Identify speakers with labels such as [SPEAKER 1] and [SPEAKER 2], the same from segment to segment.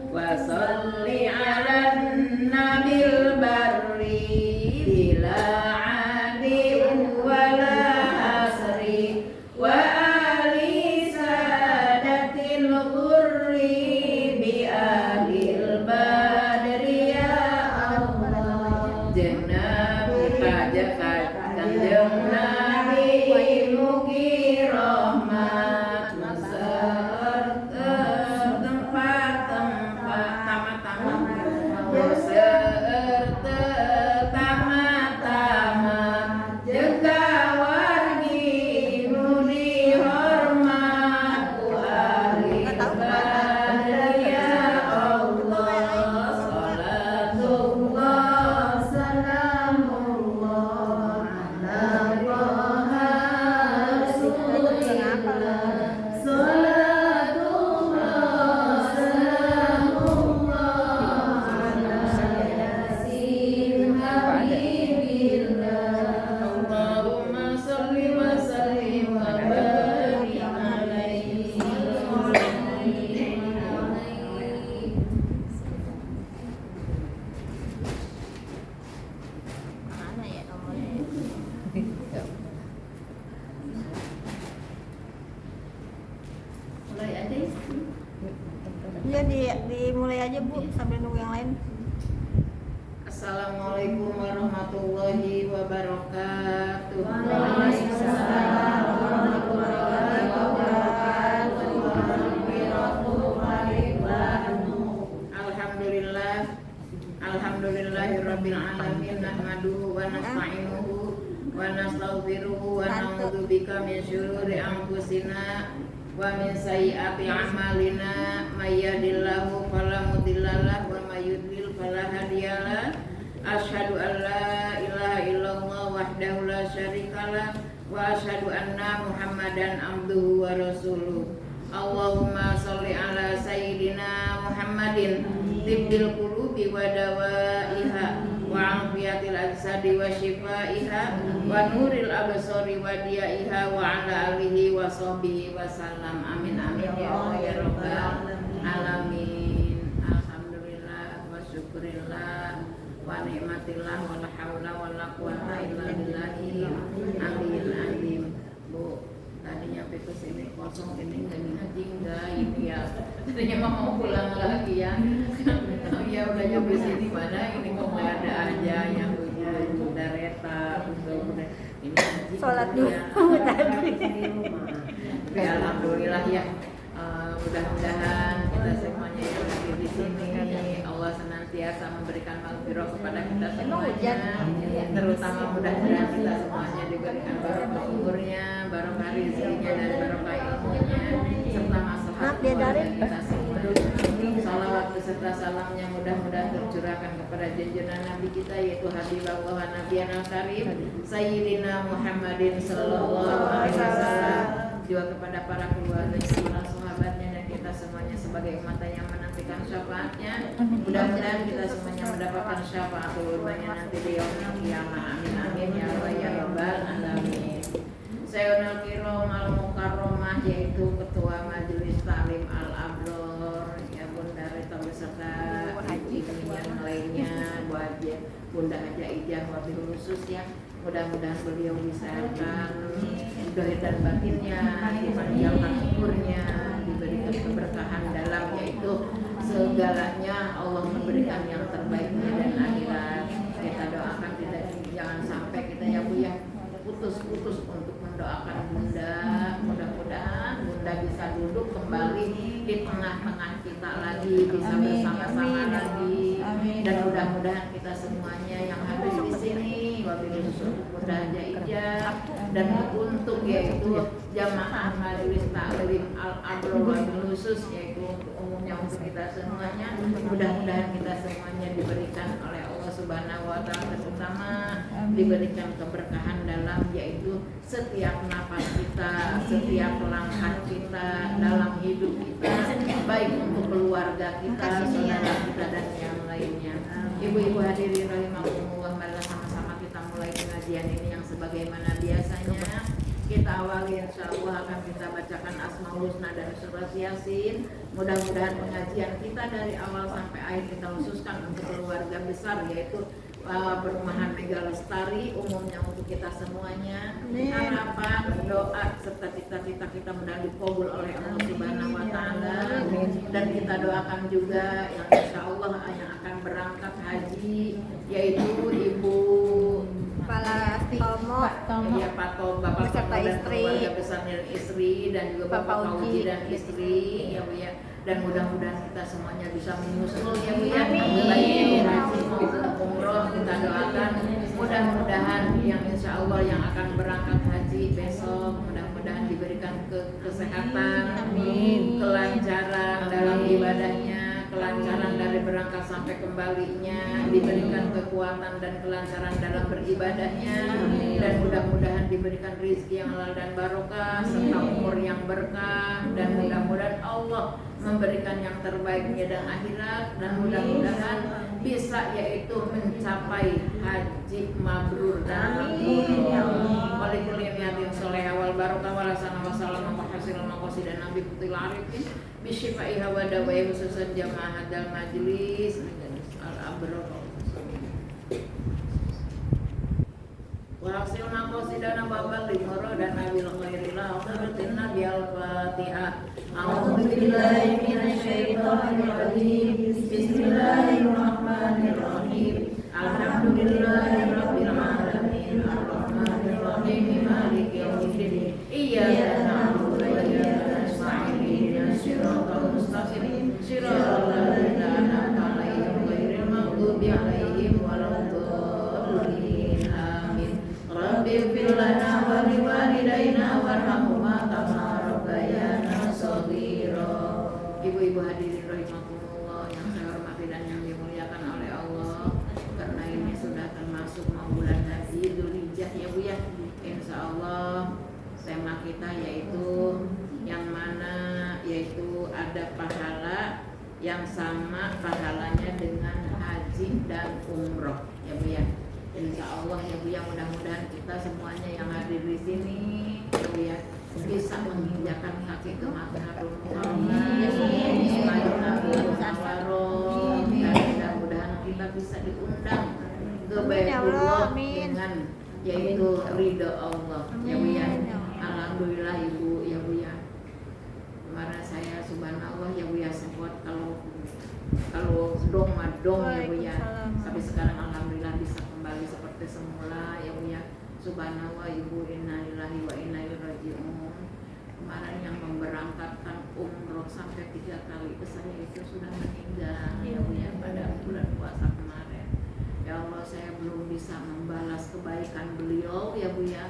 [SPEAKER 1] Wasalli ala nabil barri bila adil wala asri wa ali sadatil ghurri bi adil badri ya Allah. Nabi pajakan kanjeng Nabi mugi rahmat serta tempat-tempat tamat-tamat serta tamat-tamat jaga wargi nudi hormat ku ahli badri ya Allah. Salatullah salamullah ala Taha Rasulillah. Salatullah salamullah ala yasin habibillah. Allahumma salli wa sallim wa barik alaihi.
[SPEAKER 2] Mana ya nomornya?
[SPEAKER 1] Mulai aja ya.
[SPEAKER 2] Iya dimulai aja Bu sambil nunggu yang lain.
[SPEAKER 1] Assalamualaikum warahmatullahi wabarakatuh.
[SPEAKER 2] Waalaikumsalam warahmatullahi wabarakatuh.
[SPEAKER 1] Alhamdulillah. Alhamdulillahirabbil alamin nahmaduhu wa nasta'inuhu wa nastaghfiruhu wa na'udzubika min syururi anfusina wa min sayyiati a'malina may yahdihillahu fala mudhillalah wa may yudlil fala hadiyalah. Asyhadu an la ilaha illallah wahdahu la syarikalah wa asyhadu anna Muhammadan abduhu wa rasuluh. Allahumma sholli ala sayyidina Muhammadin tibbil qulubi wa dawaiha wa afiyatil ajsadi wa shifaiha wa nuril absari wa diyaiha wa ala alihi wa sahbihi wa sallam. Amin amin ya Allah ya rabbal alamin. Alhamdulillah wa syukurillah wa ni'matillah wa la haula wa la quwata illa billahi aliyil azim. Bu, tadinya ke sini kosong ini nggak ngaji enggak ini ya, tadinya mau pulang lagi ya. Ya udah nyampe sini mana ini kok nggak ada aja yang udah reta udah ini ngaji
[SPEAKER 2] Sholat
[SPEAKER 1] dulu
[SPEAKER 2] dulu tadi.
[SPEAKER 1] Ya alhamdulillah ya. Mudah-mudahan kita semuanya yang hadir di sini Allah senantiasa memberikan maghfirah kepada kita semuanya, terutama mudah-mudahan kita semuanya diberikan barokah umurnya, barokah rezekinya dan barokah ilmunya serta maslahat keluarga kita semua. Salawat beserta salamnya mudah-mudahan tercurahkan kepada junjungan Nabi kita yaitu Habibullah Nabiyana Karim Sayyidina Muhammadin sallallahu alaihi wasallam, juga kepada para keluarga, para sahabatnya dan kita semuanya sebagai umat yang menantikan memberikan syafaatnya. Mudah-mudahan kita semuanya mendapatkan syafaatul udzma nanti di yaumil qiyamah. Amin amin ya rabbal alamin. Sayyidul Kiram al-Mukarramah, yaitu Ketua Majelis Taklim Al-Abror, ya Bunda Rita beserta haji yang lainnya, Bunda Haja Ijah wabil khusus ya. Mudah-mudahan beliau disehatkan zahir dan batinnya, dipanjangkan umurnya, diberikan keberkahan dalam, yaitu segalanya Allah memberikan yang terbaiknya dan akhirat. Kita doakan jangan sampai kita ya Bu ya putus-putus untuk mendoakan Bunda. Mudah-mudahan Bunda bisa duduk kembali di tengah-tengah kita lagi, bisa bersama-sama lagi. Dan mudah-mudahan kita semuanya yang hadir di sini wabillahi Bunda Haja Ijah dan untuk yaitu jamaah Majelis Taklim Al-Abror wabil khusus, yaitu untuk umumnya untuk kita semuanya. Mudah-mudahan kita semuanya diberikan oleh Allah Subhanahu wa taala, terutama diberikan keberkahan dalam, yaitu setiap napas kita, setiap langkah kita dalam hidup kita, baik untuk keluarga kita, saudara kita dan yang lainnya. Ibu-ibu hadirin rahimakumullah, marilah sama-sama kita mulai pengajian ini yang sebagaimana biasanya. Kita awali insyaallah akan kita bacakan Asmaul Husna dan surat Yasin. Mudah-mudahan pengajian kita dari awal sampai akhir kita khususkan untuk keluarga besar, yaitu Perumahan Mega Lestari, umumnya untuk kita semuanya. Harapan, doa serta cita-cita kita mudah dikabul oleh Allah Subhanahu wa taala. Dan kita doakan juga yang insyaallah yang akan berangkat haji, yaitu Ibu
[SPEAKER 2] Tomo,
[SPEAKER 1] ya Pak Tomo, Bapak Tomo dan keluarga besar dan istri, dan juga Bapak Uji dan istri, ya Bu ya. Dan mudah-mudahan kita semuanya bisa menyusul ya Bu ya. Baik haji maupun umroh, kita doakan mudah-mudahan yang insya Allah yang akan berangkat haji besok, mudah-mudahan diberikan kesehatan, kelancaran dalam ibadahnya, kelancaran dari berangkat sampai kembalinya, diberikan kekuatan dan kelancaran dalam beribadahnya, dan mudah-mudahan diberikan rezeki yang halal dan barokah serta umur yang berkah, dan mudah-mudahan Allah memberikan yang terbaiknya dan akhirat, dan mudah-mudahan bisa yaitu mencapai haji mabrur dan mabrur. Walikulli niyatin sholihah wal barokah wa lasana wa salam wa hasilul maqasid dan nabi kutil arifin bisyifaiha wa dawai khususan jamaah hadal majlis al-abror wa hasil maqasidana babal limoro dan nabil khairila akhiratin nabi al-fatihah. A'udzu billahi minasyaitonir rajim. Bismillahirrahmanirrahim. Alhamdulillahirabbil alamin. Arrahmanir rahim. Maliki yaumiddin. Iyyaka na'budu wa iyyaka nasta'in. Ihdinas siratal mustaqim. Siratal ladzina an'amta 'alaihim ghairil maghdubi 'alaihim waladdallin. Amin. Rabbighfir lana wa liwalidayna warhamhuma kama rabbayana shaghira. Ibu-ibu hadirin rahimakumullah yang saya hormati dan yang dimuliakan oleh Allah, karena ini sudah termasuk mau bulan haji Dzulhijjah ya Bu ya. Insyaallah tema kita yaitu yang mana yaitu ada pahala yang sama pahalanya dengan haji dan umroh ya Bu ya. Insyaallah ya Bu ya, mudah-mudahan kita semuanya yang hadir di sini ya Bu ya bisa menginjakan kaki ke Madinatul Munawwarah, dan mudah-mudahan kita bisa diundang ke Baitullah dengan yaitu ridho Allah ya Bu ya. Alhamdulillah Ibu ya Bu ya. Kemarin saya subhanallah ya Bu ya sempat kalau dong ya Bu ya. Tapi sekarang alhamdulillah bisa kembali seperti semula ya Bu ya. Subhanallah Ibu, innalillahi wa inna ilaihi raji'un. Kemarin yang memberangkatkan umroh sampai 3 kali ke saya itu sudah meninggal ya Bu ya pada bulan puasa kemarin. Ya Allah, saya belum bisa membalas kebaikan beliau ya Bu ya.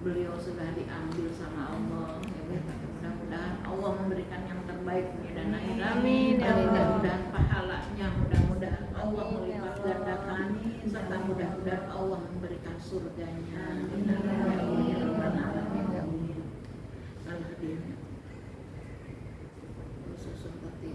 [SPEAKER 1] Beliau sudah diambil sama Allah ya Bu. Mudah-mudahan Allah memberikan yang terbaik dan akhirat. Amin. Mudah-mudahan pahalanya, mudah-mudahan Allah melipat gandakan serta mudah-mudahan Allah memberikan surganya. Amin ya rabbal alamin. Al-Hadiyah. Khusus seperti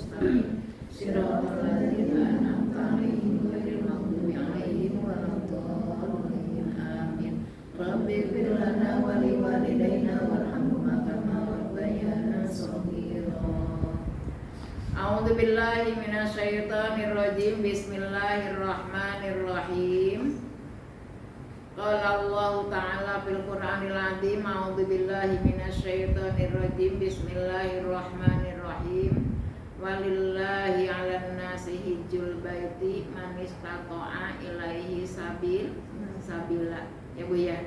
[SPEAKER 1] nasta'in Shiratal ladzina an'amta 'alaihim ghairil maghdubi 'alaihim waladdallin amin Rabbi ighfir lana wa liwalidayna warhamhuma kama rabbayana shaghira A'udzu billahi minasyaitonir rajim Bismillahirrahmanirrahim Qala Allah Ta'ala fil Qur'anil Azim A'udzu billahi minasyaitonir rajim Bismillahirrahmanirrahim Walillahi 'alan nasi hijjul baiti man istata'a ilaihi sabila ya Bu ya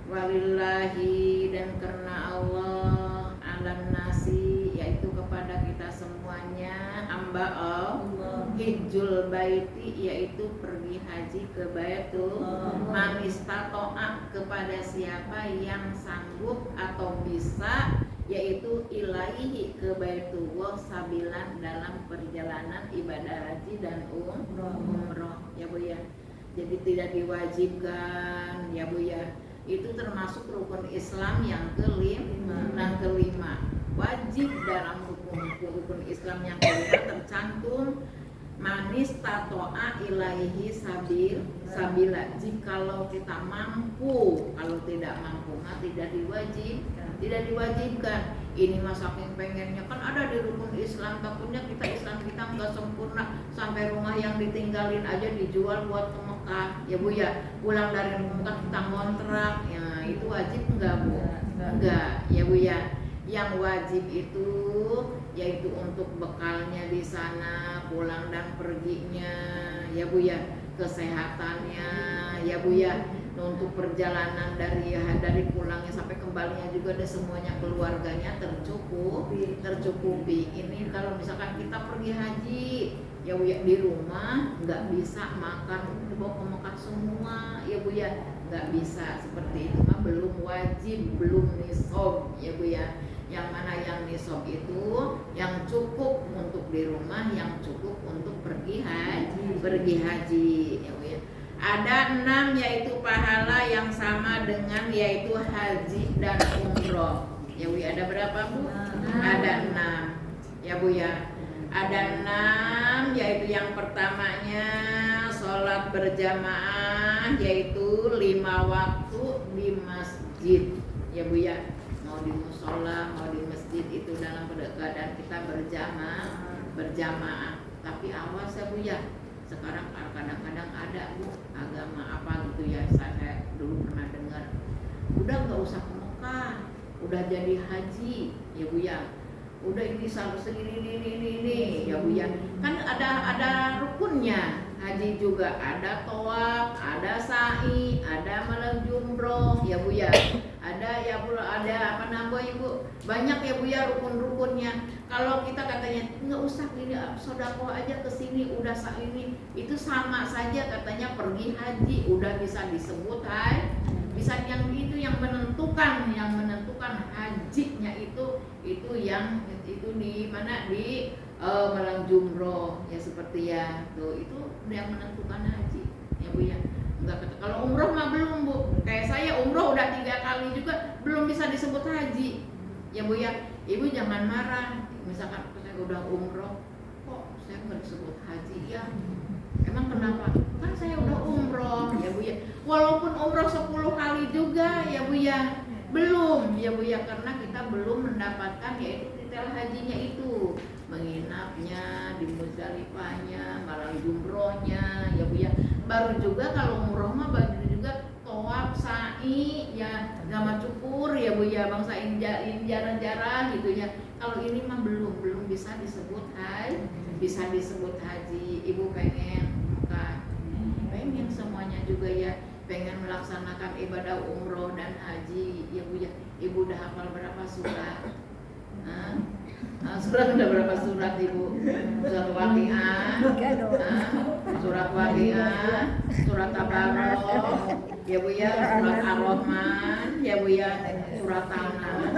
[SPEAKER 1] walillahi dan karena Allah 'alan nasi yaitu kepada kita semuanya hamba Allah hijjul baiti yaitu pergi haji ke Baitul man istata'a kepada siapa yang sanggup atau bisa yaitu ilaihi ke Baitullah sabilan dalam perjalanan ibadah haji dan umroh ya Bu ya jadi tidak diwajibkan ya Bu ya itu termasuk rukun Islam yang kelima wajib dalam rukun Islam yang kelima tercantum manis tatoa ilaihi sabila jikalau kita mampu kalau tidak mampu mah tidak diwajibkan ini mah saking pengennya kan ada di rukun Islam takutnya Islam kita nggak sempurna sampai rumah yang ditinggalin aja dijual buat ke Mekah ya Bu ya pulang dari Mekah kita ngontrak ya itu wajib enggak Bu enggak ya Bu ya yang wajib itu yaitu untuk bekalnya di sana pulang dan perginya ya Bu ya kesehatannya ya Bu ya untuk perjalanan dari pulangnya sampai kembalinya juga ada semuanya keluarganya tercukupi ini kalau misalkan kita pergi haji ya Bu ya di rumah nggak bisa makan dibawa ke Mekah semua ya Bu ya nggak bisa seperti itu mah belum wajib belum nisab ya Bu ya yang mana yang nisab itu yang cukup untuk di rumah yang cukup untuk pergi haji ya Bu ya ada 6 yaitu pahala yang sama dengan yaitu haji dan umroh ya Bu ada berapa Bu? Ada 6 ya Bu ya ada 6 yaitu yang pertamanya sholat berjamaah yaitu 5 waktu di masjid ya Bu ya mau di musola mau di masjid itu dalam keadaan kita berjamaah tapi awas ya Bu ya sekarang kadang-kadang ada Bu agama apa gitu ya saya dulu pernah dengar udah nggak usah ke Mekah udah jadi haji ya Bu ya udah ini segini ini ya Bu ya kan ada rukunnya haji juga ada tawaf ada sa'i ada malam jumroh ya Bu ya ada ya Bu ada apa namanya Bu banyak ya Bu ya rukun-rukunnya kalau kita katanya nggak usah ini sodako aja kesini udah ini itu sama saja katanya pergi haji udah bisa disebut bisa yang itu yang menentukan hajinya itu yang itu di mana di malam jumroh ya seperti ya tuh itu yang menentukan haji ya Bu ya enggak kalau umroh mah belum Bu kayak saya umroh udah 3 kali juga belum bisa disebut haji ya Bu ya Ibu jangan marah misalkan saya udah umroh kok saya nggak disebut haji ya emang kenapa kan saya udah umroh ya Bu ya walaupun umroh 10 kali juga ya Bu ya belum ya Bu ya karena kita belum mendapatkan yaitu titel hajinya itu menginapnya di Muzdalifahnya malam jumrohnya ya Bu ya baru juga kalau umroh mah baru juga tawaf sa'i ya sama cukur ya Bu ya bangsa jarah-jarah gitu ya kalau ini mah belum bisa disebut haji Ibu pengen semuanya juga ya pengen melaksanakan ibadah umroh dan haji ya Bu ya Ibu udah hafal berapa surat? Surat udah berapa surat Ibu? Surat Waqiah, surat Waqiah, surat Tabarok, ya Bu ya, surat Ar-Rahman, ya Bu ya, surat Tanah,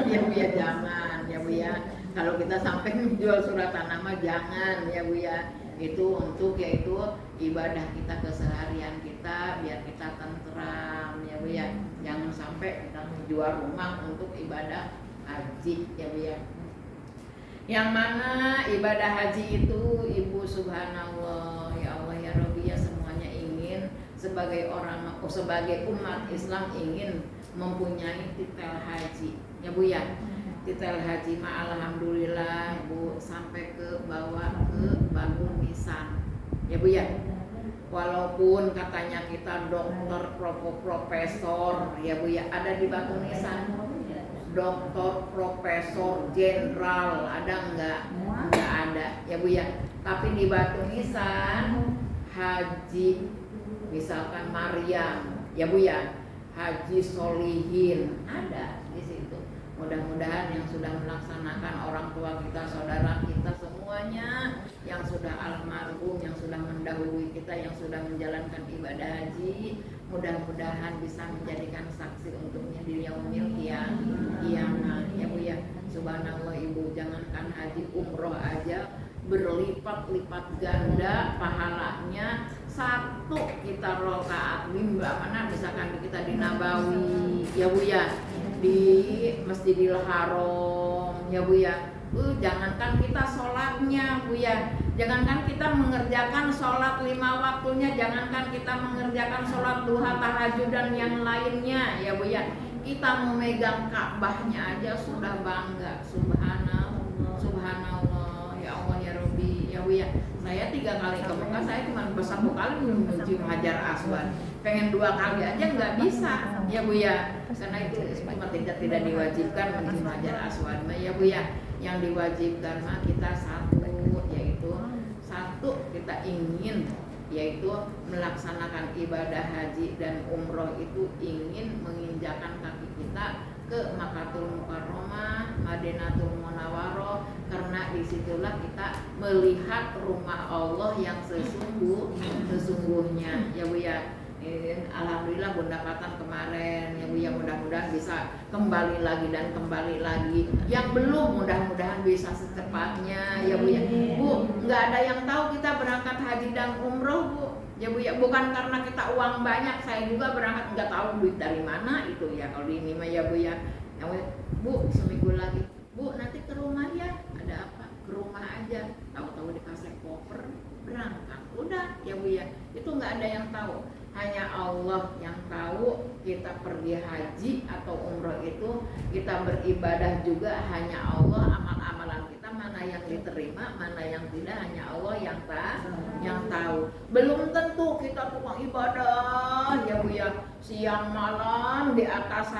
[SPEAKER 1] ya Bu ya jangan, ya Bu ya. Kalau kita sampai menjual surat Tanah mah jangan, ya Bu ya. Itu untuk yaitu ibadah kita keseharian kita biar kita tentram, ya Bu ya. Jangan sampai kita menjual rumah untuk ibadah haji, ya Bu ya. Yang mana ibadah haji itu ibu subhanallah, ya Allah ya Rabbi ya, semuanya ingin sebagai sebagai umat Islam ingin mempunyai titel haji ya Bu ya. Titel haji mah alhamdulillah Bu sampai ke bawah ke Batu Nisan ya Bu ya. Walaupun katanya kita dokter, profesor ya Bu ya, ada di Batu Nisan. Dokter, profesor, jenderal ada enggak? Enggak ada ya Bu ya. Tapi di Batu Nisan haji misalkan Maryam ya Bu ya, haji solihin ada di situ. Mudah-mudahan yang sudah melaksanakan, orang tua kita, saudara kita semuanya yang sudah almarhum, yang sudah mendahului kita, yang sudah menjalankan ibadah haji, mudah-mudahan bisa menjadikan saksi untuknya di yaumil qiyamah ya Bu ya. Subhanallah Ibu, jangankan haji, umroh aja berlipat-lipat ganda pahalanya. Satu kita rakaat mimba mana misalkan kita di Nabawi ya Bu ya, di Masjidil Haram ya Bu ya. Jangankan kita sholatnya Bu ya, jangankan kita mengerjakan sholat 5 waktunya, jangankan kita mengerjakan sholat duha, tahajud dan yang lainnya ya Bu ya, kita memegang Ka'bahnya aja sudah bangga. Subhanallah, subhanallah ya Allah ya Rabbi ya Bu ya. Saya 3 kali ke Mekah, saya cuma 1 kali belum mencium Hajar Aswad, pengen 2 kali aja nggak bisa ya Bu ya, karena itu tidak diwajibkan mencium Hajar Aswad ya Bu ya. Yang diwajibkan mah kita satu, yaitu satu kita ingin yaitu melaksanakan ibadah haji dan umroh itu ingin menginjakan kaki kita ke Makkatul Mukarramah, Madinatul Munawwaroh, karena disitulah kita melihat rumah Allah yang sesungguhnya ya Bu ya. Alhamdulillah Bunda Patan kemarin ya Bu ya, mudah-mudahan bisa kembali lagi dan kembali lagi. Yang belum mudah-mudahan bisa secepatnya ya Bu ya. Bu, nggak ada yang tahu kita berangkat haji dan umroh Bu ya Bu ya, bukan karena kita uang banyak, saya juga berangkat nggak tahu duit dari mana itu ya kalau di ini mah ya Bu ya. Bu, seminggu lagi Bu nanti ke rumah ya, ada apa? Ke rumah aja, tahu-tahu dikasih koper berangkat udah ya Bu ya. Itu nggak ada yang tahu, hanya Allah yang tahu. Kita pergi haji atau umroh itu kita beribadah juga hanya Allah. Amal-amalan kita mana yang diterima, mana yang tidak, hanya Allah yang tahu. Belum tentu kita tukang ibadah ya Bu ya, siang malam di atas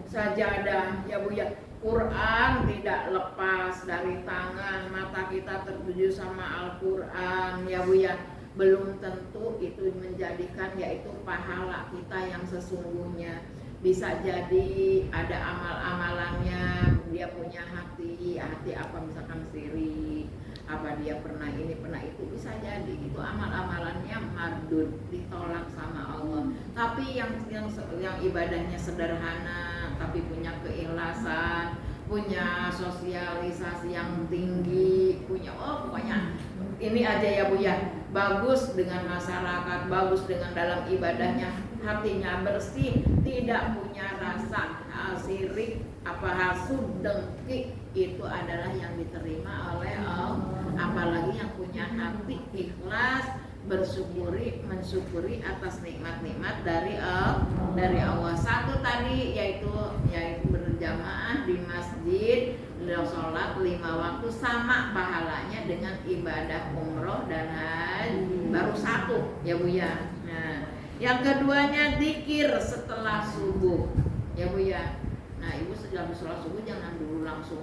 [SPEAKER 1] sajadah ya Bu ya. Quran tidak lepas dari tangan, mata kita tertuju sama Al-Quran ya Bu ya. Belum tentu itu menjadikan yaitu pahala kita yang sesungguhnya. Bisa jadi ada amal-amalannya, dia punya hati apa misalkan sirik, apa dia pernah ini pernah itu, bisa jadi itu amal-amalannya mardud, ditolak sama Allah. Tapi yang ibadahnya sederhana tapi punya keikhlasan, punya sosialisasi yang tinggi, punya pokoknya ini aja ya Bu ya, bagus dengan masyarakat, bagus dengan dalam ibadahnya, hatinya bersih, tidak punya rasa sirik, hasud, dengki, itu adalah yang diterima oleh Allah. Apalagi yang punya hati ikhlas, mensyukuri atas nikmat-nikmat dari Allah. Satu tadi yaitu berjamaah di masjid, sholat 5 waktu sama pahalanya dengan ibadah umroh dan haji. Baru 1 ya Bu ya. Nah, yang keduanya zikir setelah subuh ya Bu ya. Nah Ibu setelah sholat subuh jangan dulu langsung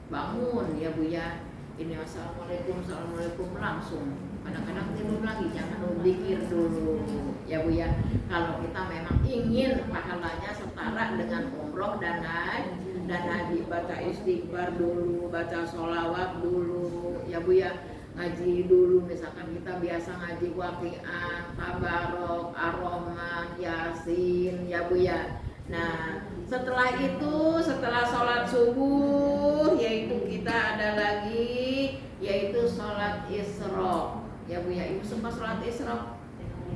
[SPEAKER 1] bangun ya Bu ya. Ini assalamualaikum langsung, kadang-kadang tidur lagi, jangan zikir dulu ya Bu ya. Kalau kita memang ingin pahalanya setara dengan umroh dan haji, baca istighfar dulu, baca sholawat dulu ya Bu ya. Ngaji dulu, misalkan kita biasa ngaji Waqiah, Tabarok, Ar-Rahman, Yasin ya Bu ya. Nah setelah itu, setelah sholat subuh, yaitu kita ada lagi yaitu sholat isyraq ya Bu ya. Ibu sempat sholat isyraq.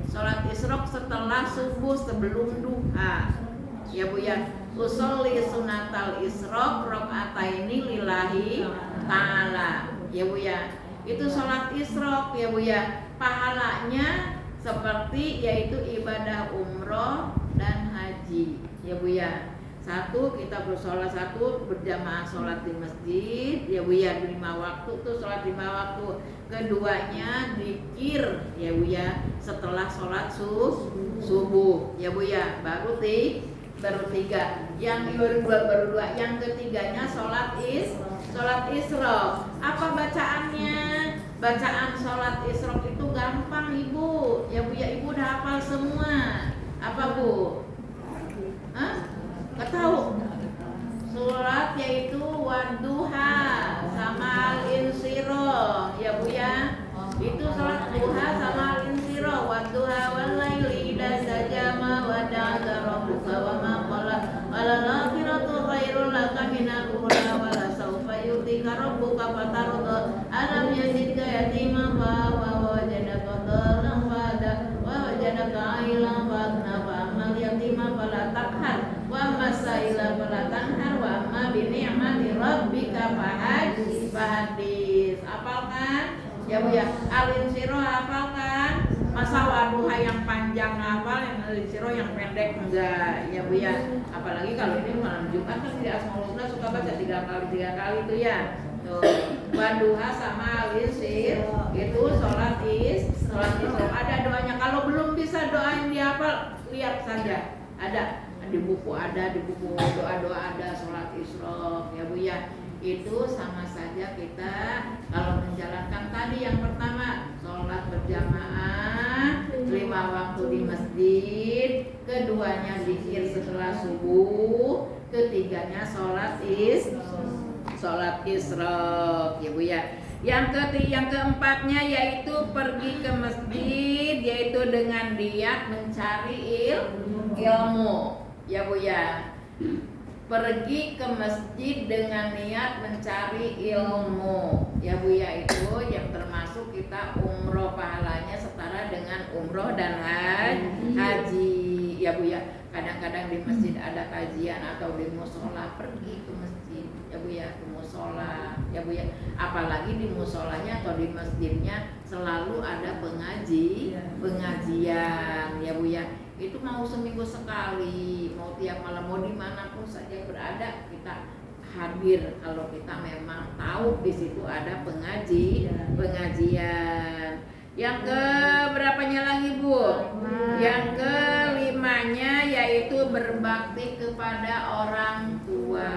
[SPEAKER 1] Sholat isyraq setelah subuh sebelum duha ya Bu ya. usolli sunatal isrok rakaataini lillahi ta'ala. Ya Bu ya, itu sholat isrok ya Bu ya, pahalanya seperti yaitu ibadah umroh dan haji ya Bu ya. Satu, kita bersolat, satu berjamaah sholat di masjid ya Bu ya, 5 waktu tuh sholat 5 waktu. Keduanya zikir ya Bu ya setelah sholat subuh ya Bu ya, baru 3. Yang baru 2. Yang ketiganya sholat isrok. Apa bacaannya? Bacaan sholat isrok itu gampang Ibu ya Bu ya, Ibu udah hafal semua. Apa Bu? Hah? Gak tahu? Surat yaitu wadduha sama al-insyirah ya Bu ya. Itu sholat duha sama al-insyirah. Wadduha wal-laili idza sajama wada'aka rabbuka wa ma qala wal-akhiratu khairul laka minal ula wa la sawfa yu'tika rabbuka fatarda. Alam yazidka yatiman fa wajadaka dhalan fahada wa wajadaka ailan faghna fa ammal yatima fala taqhar wa masaila fala tanhar wa amma bi ni'mati rabbika fahaddits. Hafalkan ya Bu ya. Al-insyirah hafalkan. Masa wadduha yang panjang hafal, yang al-insyirah yang pendek enggak ya Bu ya. Apalagi kalau ini malam Jumat kan di Asmaul Husna suka baca 3 kali itu ya. Tuh, wadduha sama al-insyirah itu sholat isrok. Ada doanya. Kalau belum bisa doa yang dihafal, lihat saja. Ada di buku, doa-doa ada sholat isrok ya Bu ya. Itu sama saja kita kalau menjalankan tadi yang pertama sholat berjamaah 5 waktu di masjid, keduanya zikir setelah subuh, ketiganya sholat isrok ya Bu ya. Yang keempatnya yaitu pergi ke masjid, yaitu dengan niat mencari ilmu ya Bu ya. Pergi ke masjid dengan niat mencari ilmu ya Bu ya, itu yang termasuk kita umroh, pahalanya setara dengan umroh dan haji ya Bu ya. Kadang-kadang di masjid ada kajian atau di musola, pergi ke masjid ya Bu ya, ke musola ya Bu ya. Apalagi di musolanya atau di masjidnya selalu ada pengajian ya Bu ya. Itu mau seminggu sekali, mau tiap malam, mau dimanapun saja berada, kita hadir kalau kita memang tahu di situ ada pengajian. Yang ke berapanya lagi Bu? Yang kelimanya yaitu berbakti kepada orang tua.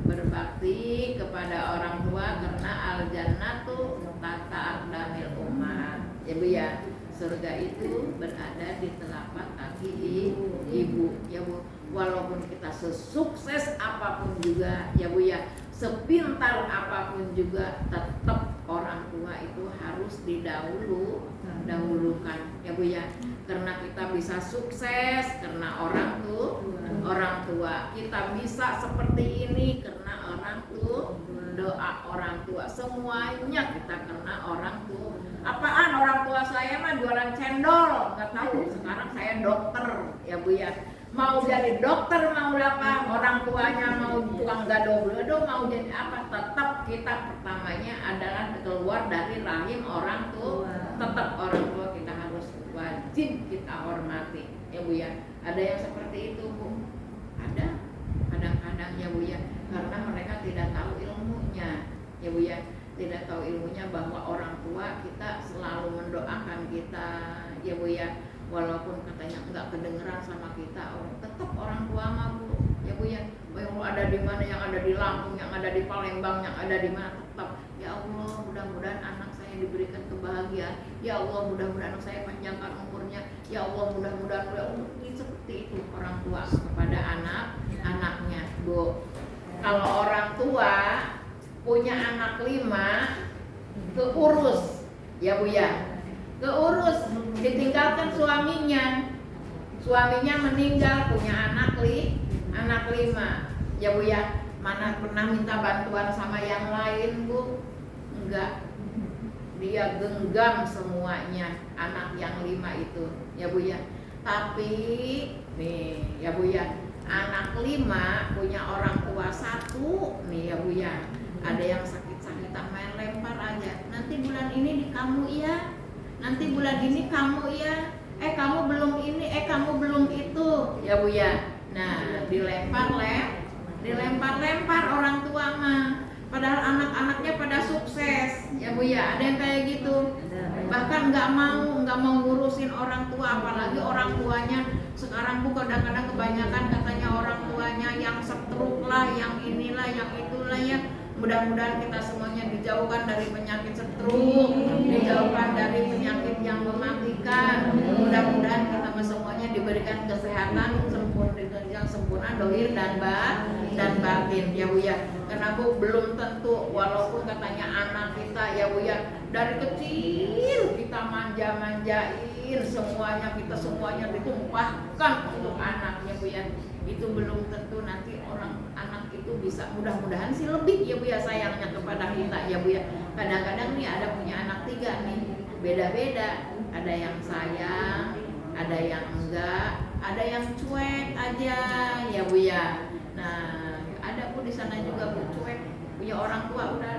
[SPEAKER 1] Berbakti kepada orang tua karena al-jannatu tata aqdamil ummat ya Bu ya. Surga itu berada di telapak kaki ibu ya Bu. Walaupun kita sesukses apapun juga ya Bu ya, sepintar apapun juga, tetap orang tua itu harus didahulukan ya Bu ya. Karena kita bisa sukses karena orang tua. Kita bisa seperti ini karena doa orang tua. Semuanya kita karena orang tua. Apaan orang tua saya mah jualan cendol, nggak tahu. Sekarang saya dokter ya Bu ya. Mau jadi dokter, mau apa, orang tuanya mau tukang gado-gado, mau jadi apa, tetap kita pertamanya adalah keluar dari rahim orang tua. Tetap orang tua kita harus wajib kita hormati ya Bu ya. Ada yang seperti itu Bu, ada kadang-kadang ya Bu ya, karena mereka tidak tahu ilmunya ya Bu ya. Tidak tahu ilmunya bahwa orang tua kita selalu mendoakan kita ya Bu ya. Walaupun katanya enggak kedengeran sama kita, tetap orang tua mah Bu ya Bu ya. Yang ada di mana, yang ada di Lampung, yang ada di Palembang, yang ada di mana, tetap ya Allah, mudah-mudahan anak saya diberikan kebahagiaan. Ya Allah, mudah-mudahan anak saya panjangkan umurnya. Ya Allah, mudah-mudahan seperti itu orang tua kepada anak-anaknya Bu. Kalau orang tua punya anak 5, keurus ya Bu ya, keurus, ditinggalkan suaminya meninggal, punya anak 5 ya Bu ya. Mana pernah minta bantuan sama yang lain Bu? Enggak, dia genggam semuanya anak yang 5 itu ya Bu ya. Tapi nih ya Bu ya, anak 5 punya orang tua 1 nih ya Bu ya. Ada yang sakit-sakitan main lempar aja. Nanti bulan ini di kamu ya. Nanti bulan ini kamu ya. Kamu belum ini, kamu belum itu ya Bu ya. Nah, dilempar-lempar orang tua mah. Padahal anak-anaknya pada sukses ya Bu ya. Ada yang kayak gitu. Bahkan nggak mau ngurusin orang tua, apalagi orang tuanya sekarang Bu kadang-kadang kebanyakan katanya orang tuanya yang stroke lah, yang inilah, yang itulah ya. Mudah-mudahan kita semuanya dijauhkan dari penyakit stroke, dijauhkan dari penyakit yang mematikan. Mudah-mudahan kita semuanya diberikan kesehatan yang sempurna dohir dan batin ya Bu ya. Karena Bu belum tentu, walaupun katanya anak kita ya Bu ya, dari kecil kita manja-manjain semuanya, kita semuanya ditumpahkan untuk anaknya Bu ya. Itu belum tentu nanti anak itu bisa, mudah-mudahan sih lebih ya Bu ya sayangnya kepada kita ya Bu ya. Kadang-kadang nih ada punya anak 3 nih, beda-beda. Ada yang sayang, ada yang enggak, ada yang cuek aja ya Bu ya. Nah, ada Bu di sana juga Bu cuek, punya orang tua udah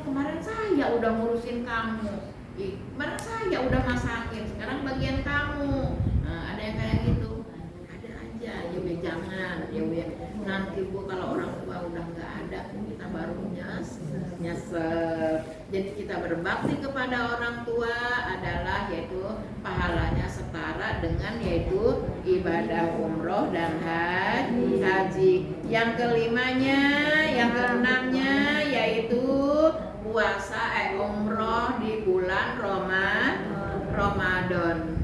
[SPEAKER 1] kemarin saya udah ngurusin kamu, kemarin saya udah masakin, sekarang bagian kamu. Nah, ada yang kayak gitu. Ada aja ya Bu, jangan ya Bu ya. Nanti Bu kalau orang tua udah nggak ada, kita baru nyesel. Jadi kita berbakti kepada orang tua adalah yaitu pahalanya setara dengan yaitu ibadah umroh dan haji. Yang kelimanya, yang keenamnya yaitu puasa umroh di bulan Ramadan.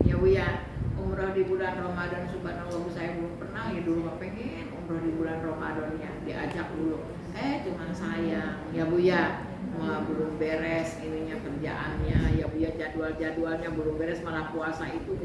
[SPEAKER 1] Ya Bu ya, umroh di bulan Ramadan subhanallah saya belum pernah ya, dulu pengen umroh di bulan Ramadan ya, diajak dulu. Cuman sayang ya Bu ya, belum beres ininya kerjaannya ya Bu ya, jadwalnya belum beres, malah puasa itu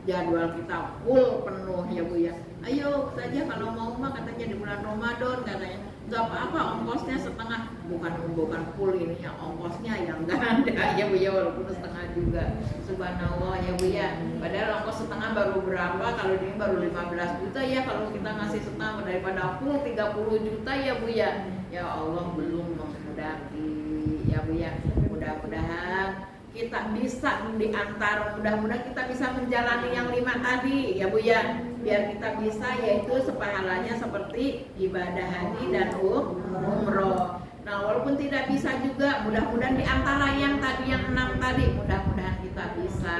[SPEAKER 1] jadwal kita full penuh ya Bu ya. Ayo saja kalau mau mah katanya di bulan Ramadan katanya. Gak apa-apa, ongkosnya setengah, bukan full ini ya, ongkosnya yang gak ada ya Bu ya, walaupun setengah juga subhanallah ya Bu ya. Padahal ongkos setengah baru berapa, kalau ini baru 15 juta ya, kalau kita ngasih setengah daripada full 30 juta ya Bu ya. Ya Allah belum menghendaki ya Bu ya. Mudah-mudahan kita bisa mudah-mudahan kita bisa menjalani yang 5 tadi ya Bu ya, biar kita bisa yaitu sepahalanya seperti ibadah haji dan umroh. Nah walaupun tidak bisa juga, mudah-mudahan di antara yang tadi yang 6 tadi, mudah-mudahan kita bisa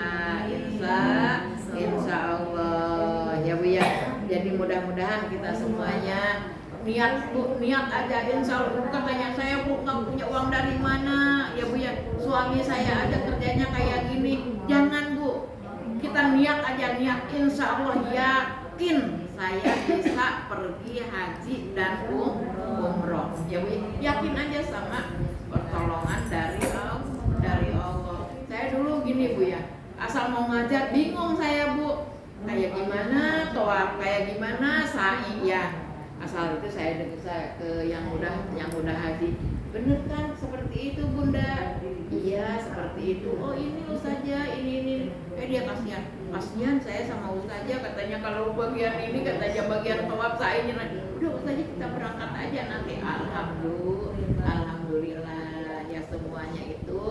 [SPEAKER 1] insya Allah ya Bu ya. Jadi mudah-mudahan kita semuanya niat aja, insya Allah. Katanya saya Bu nggak punya uang dari mana ya Bu ya, suami saya aja kerjanya kayak gini. Jangan Bu, kita niat aja, niat insya Allah yakin saya bisa pergi haji dan umroh ya Bu, yakin aja sama pertolongan dari Allah. Saya dulu gini Bu ya, asal mau ngajar bingung saya Bu, kayak gimana toab, kayak gimana sa'i ya. Asal itu saya ke yang udah haji, bener kan seperti itu Bunda? Iya seperti itu. Oh ini Ustazah ini dia kasihan saya sama Ustazah, katanya kalau bagian ini katanya bagian tawaf saya ini. Udah Ustazah kita berangkat aja nanti. Alhamdulillah ya, semuanya itu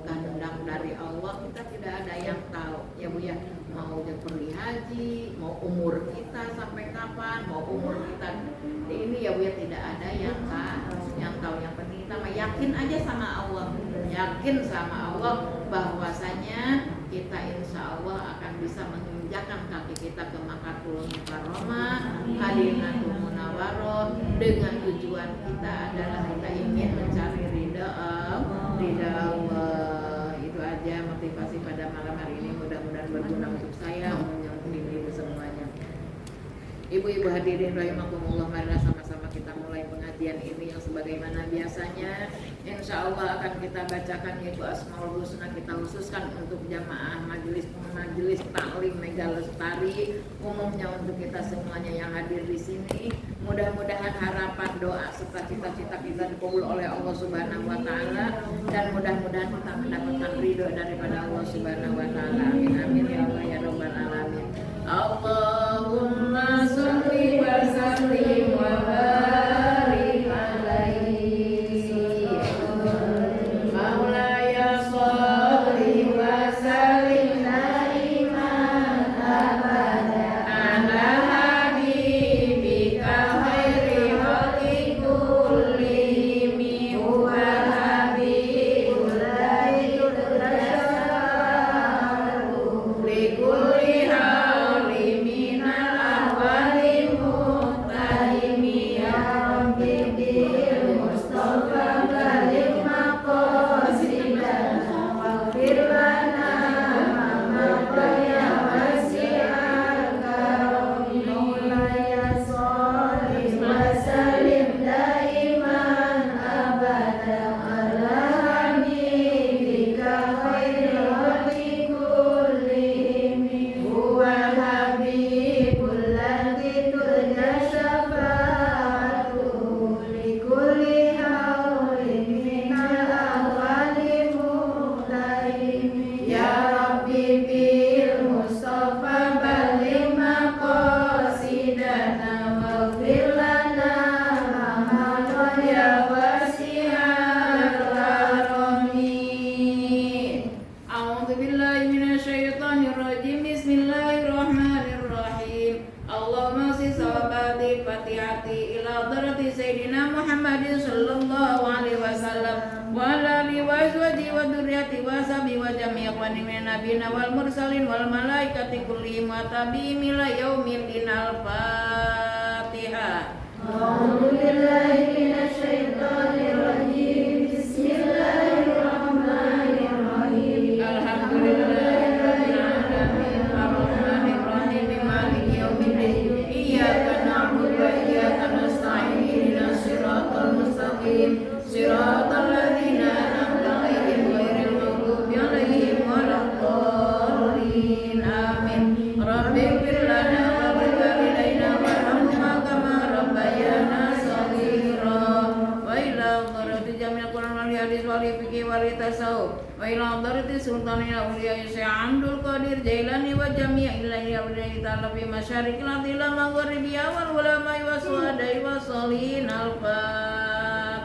[SPEAKER 1] kehendak dari Allah, kita tidak ada yang tahu ya Bu ya. Mau pergi haji, mau umur kita sampai kapan, mau umur kita ini ya Bu ya, tidak ada yang tahu. Yang penting kita yakin aja sama Allah, yakin sama Allah bahwasanya kita insya Allah akan bisa menginjakkan kaki kita ke Makkatul Mukarramah, Madinatul Munawwarah, dengan tujuan kita adalah kita ingin mencari ridha Allah. Itu aja motivasi pada malam hari ini, mudah-mudahan berguna untuk saya, untuk ibu semuanya. Ibu-ibu hadirin rahimakumullah, marilah sama-sama kita mulai pengajian ini yang sebagaimana biasanya insya Allah akan kita bacakan yaitu Asmaul Husna, kita khususkan untuk jamaah majelis taklim Mega Lestari, umumnya untuk kita semuanya yang hadir di sini. Mudah-mudahan harapan, doa serta cita-cita kita dikabul oleh Allah Subhanahu wa taala, dan mudah-mudahan kita mendapatkan ridho daripada Allah Subhanahu wa taala. Amin amin ya Allah ya rabbal alamin. Allahumma sholli wa ala alihi wa azwajihi wa dzurriyyatihi wa sahbihi wa jami'i ikhwani minan nabiyyin wal mursalin wal malaikati kullihim wa tabi'ihim ila yaumil din. Al-Fatihah.
[SPEAKER 3] A'udzu billahi minasy syaithanir rajim. Bismillahirrahmanirrahim.
[SPEAKER 1] Alhamdulillahirabbil alamin arrahmanir rahim maliki yaumiddin. Iyyaka na'budu wa iyyaka nasta'in ihdinas siratal mustaqim siratal ladzina an'amta 'alaihim ghairil maghdubi 'alaihim waladdallin. Amin. Rabbighfir lana wa liwalidayna warhamhuma kama rabbayana shaghira. Wa ila hadrati jamil Qur'an wal hadis wal fiqh wal tasawuf wa ila hadrati sultanil awliya Syekh Abdul Qadir Jailani wa jami'i ilahi awliya ta'ala fi masyariqil ardi la maghribiha wal ulama wa suhada'i wa sholihin. Al-Fatihah.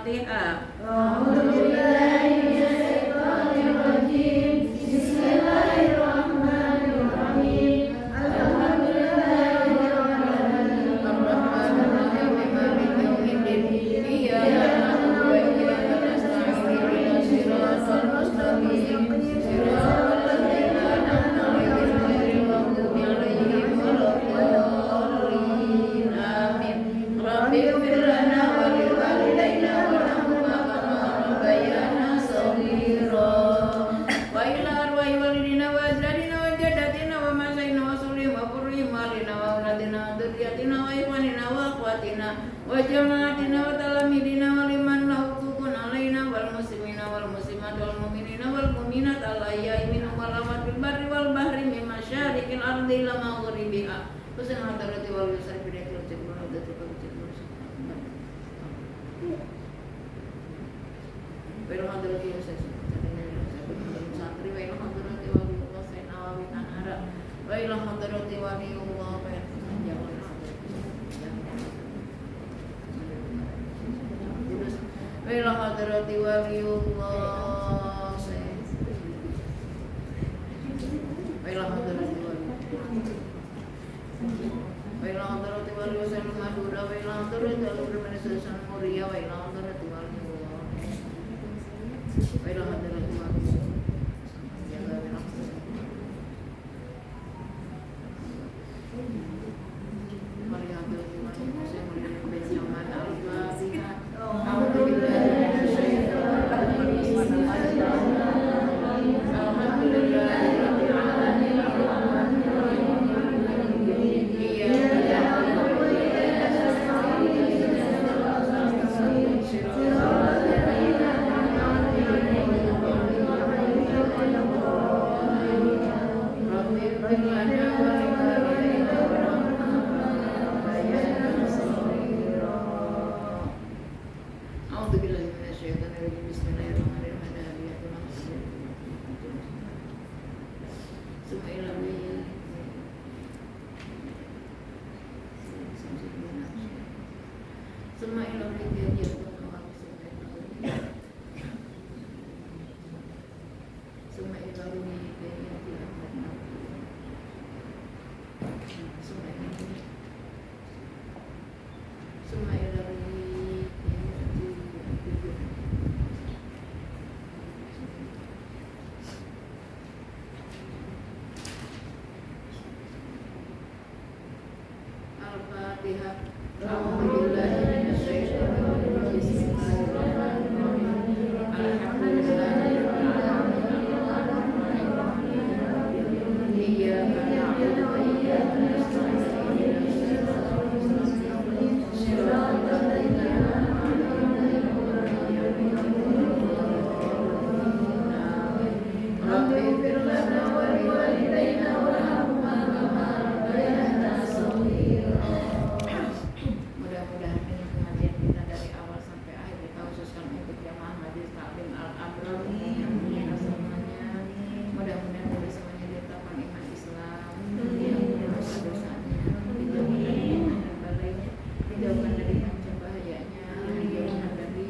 [SPEAKER 3] A'udzu billahi minasy syaithanir rajim. Bismillahirrahmanirrahim. Alhamdulillahirabbil alamin
[SPEAKER 1] Ar-Rahmanir Rahim maliki yaumiddin. Iyyaka na'budu wa iyyaka nasta'in ihdinas siratal mustaqim siratal ladzina an'amta 'alaihim ghairil maghdubi 'alaihim waladdallin. Amin. Rabbighfir lana wa liwalidayna warhamhuma kama rabbayana shaghira. Wa ila arwahi walidina wa ajdadina wa jaddatina wa masyayina wa sulihim wa qurrihim walina wa auladina wa dzurriyyatina wa ikhwanina wa akhwatina wa jama'atina wa talamidina wa liman lahu hukukun alaina wal muslimina wal muslimat wal mu'minina wal mu'minat al ahya'i minhum wal amwat bil barri wal bahri min masyariqil ardi ila maghribiha. Husnul hadarati wal yusri bi dzatil jibrin wa dzatil Baiklah hadrati wa santri wa ila hadrati wa Husain Nawawi Tanara wa ila hadrati wa Allah wa ila hadrati wa Allah wa ila hadrati wa ila hadrati wa Husain Madura wa ila hadrati wa Husain Muria wa ila hadrati wa Baiklah hadrati wa jaga binafsi. Mari hadrati wa saya mulai berjalan al-Fatihah. A'udzu billahi minasy syaithanir rajim. Alhamdulillahirabbil alamin arrahmanir rahim maliki yaumiddin. Iyyaka na'budu wa iyyaka nasta'in ihdinas siratal mustaqim siratal ladzina an'amta 'alaihim Rabbighfir lana wa liwalidayna warhamhuma kama rabbayana shaghira. A'udzu billahi minasy syaithanir rajim. Bismillahirrahmanirrahim. Summa ila Summa ila Al-Fatihah. A'udzu billahi minasy syaithanir rajim. Bismillahirrahmanirrahim. Alhamdulillahirabbil alamin. Iyyaka na'budu wa iyyaka nasta'in ihdinas siratal mustaqim siratal ladzina an'amta 'alaihim ghairil maghdubi 'alaihim waladdallin. Rabbighfir lana wa liwalidayna warhamhuma kama rabbayana shaghira. Mudah-mudahan dengan pengajian kita dari awal sampai akhir kita khususkan untuk jamaah majelis taklim al-abrar yang semuanya. Mudah-mudahan kita semuanya ditetapkan iman Islam, dijauhkan dosa-dosanya, dijauhkan dari fitnah dan balainya, dijauhkan dari macam bahayanya, dijauhkan dari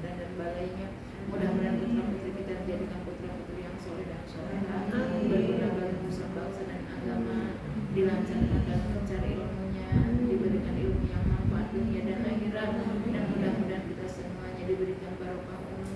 [SPEAKER 1] dan balainya. Mudah-mudahan putra-putri kita dijadikan putra-putri yang soleh dan solehah, berguna bagi nusa bangsa dan agama, dilancarkan dan mencari ilmunya, diberikan ilmu yang manfaat dunia dan akhirat, dan mudah-mudahan kita semuanya diberikan barokah umur,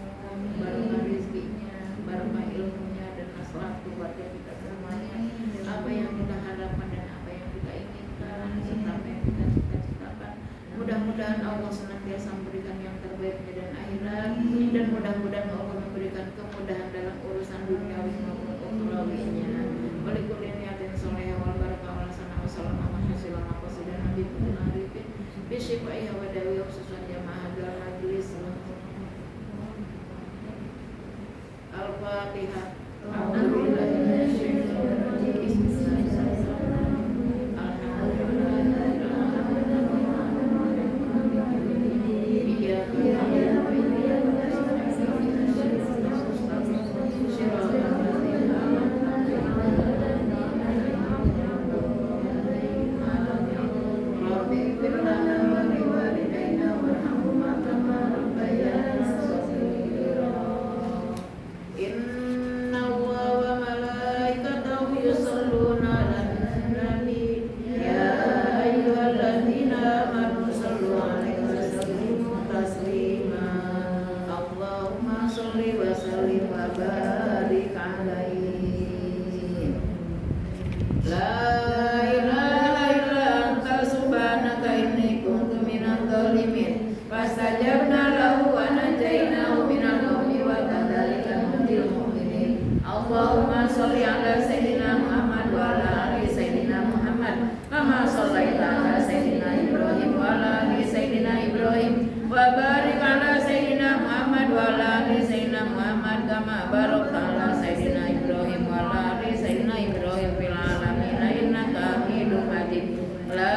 [SPEAKER 1] Al-Fatihah. A'udzubillahi minasyaitonir rajim. Bismillahirrahmanirrahim. Alhamdulillahirabbil alamin. Iyyaka na'budu wa iyyaka nasta'in. Shiratal ladzina an'amta 'alaihim. Rabbi ighfir lana wa liwalidayna warhamhuma kama rabbayana shaghira. Inna Allaha wa malaikatahu yusholluna 'alan nabi ya ayyuhalladzina amanu shallu 'alaihi wa sallimu taslima. Allahumma shalli wa sallim wa barik 'alaihi. La ilaha illa anta subhanaka inni kuntu minadh dhalimin. Fastajabna lahu wa najainahu minal ghammi wa kadzalika nunjil mu'minin. Allahumma shalli ala sayyidina Muhammad wa ala ali sayyidina Muhammad kama shallaita ala sayyidina Ibrahim wa ala ali sayyidina Ibrahim wa barik ala sayyidina Muhammad wa ala ali sayyidina Muhammad kama barakta ala sayyidina Ibrahim wa ala ali sayyidina Ibrahim fil alamin innaka Hamidum Majid. La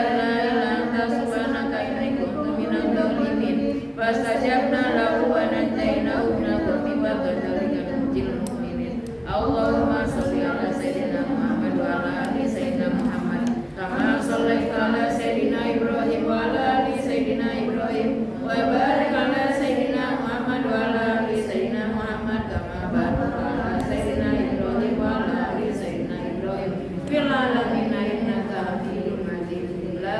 [SPEAKER 1] ilaha illa anta subhanaka inni kuntu minadh dhalimin. Fastajabna lahu wa najainahu minal ghammi wa kadzalika nunjil mu'minin. Allahumma shalli ala sayyidina Muhammad wa ala ali sayyidina Muhammad kama shallaita ala sayyidina Ibrahim wa ala ali sayyidina Ibrahim wa barik ala sayyidina Muhammad wa ala ali sayyidina Muhammad kama barakta ala sayyidina Ibrahim wa ala ali sayyidina Ibrahim fil alamin innaka Hamidum Majid. La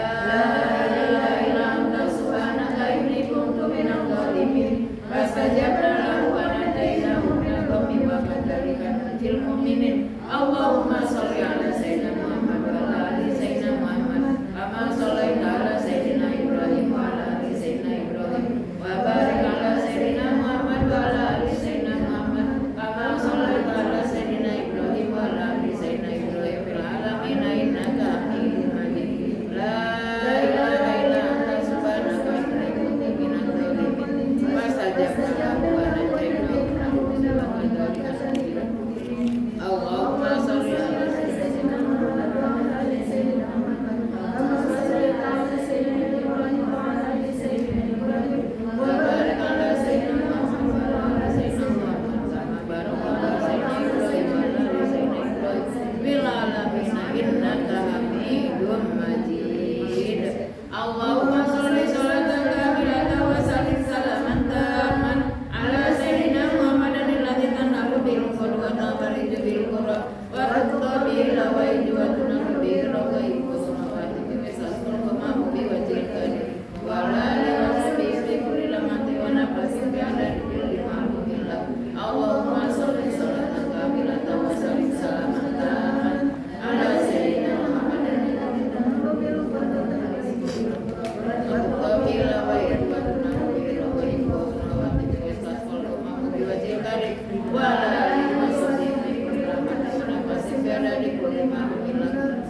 [SPEAKER 1] ilaha illa anta subhanaka inni kuntu minadh dhalimin. Fastajabna lahu wa najainahu minal ghammi wa kadzalika nunjil mu'minin. Allahumma shalli ala sayyidina Muhammad wa ala ali sayyidina Muhammad kama shallaita ala sayyidina Ibrahim wa ala ali sayyidina Ibrahim wa barik ala sayyidina Muhammad wa ala ali sayyidina Muhammad kama shallaita ala sayyidina Ibrahim wa ala ali sayyidina Ibrahim fil alamin innaka Hamidum Majid. La ilaha illa anta subhanaka inni kuntu minadh dhalimin. Fastajabna lahu wa najainahu minal ghammi wa kadzalika nunjil. Allahumma shalli ala sayyidina Muhammad wa ala ali sayyidina Muhammad kama shallaita ala sayyidina Ibrahim wa ala ali sayyidina Ibrahim wa barik ala sayyidina Muhammad wa ala ali sayyidina Muhammad kama barakta ala sayyidina Ibrahim wa ala ali sayyidina Ibrahim fil alamin innaka Hamidum Majid. Allahumma shalli sholatan kamilatan wa sallim salaman tamman ala sayyidina Muhammadin alladzi tanalu bil qurwa wa bariju bil qurwa wa tuqabil wa ijwatuna bil rawi wa sunawati bi misal kama bi wajil kadir wa la ilaha illa kulli lamati wa nafasin bi adadi kulli ma'lumillah. Allahumma shalli sholatan kamilatan wa sallim salaman tamman ala sayyidina Muhammadin alladzi tanalu bil qurwa wa bariju bil qurwa wa tuqabil wa ijwatuna bil rawi wa sunawati bi misal kama bi wajil kadir wa la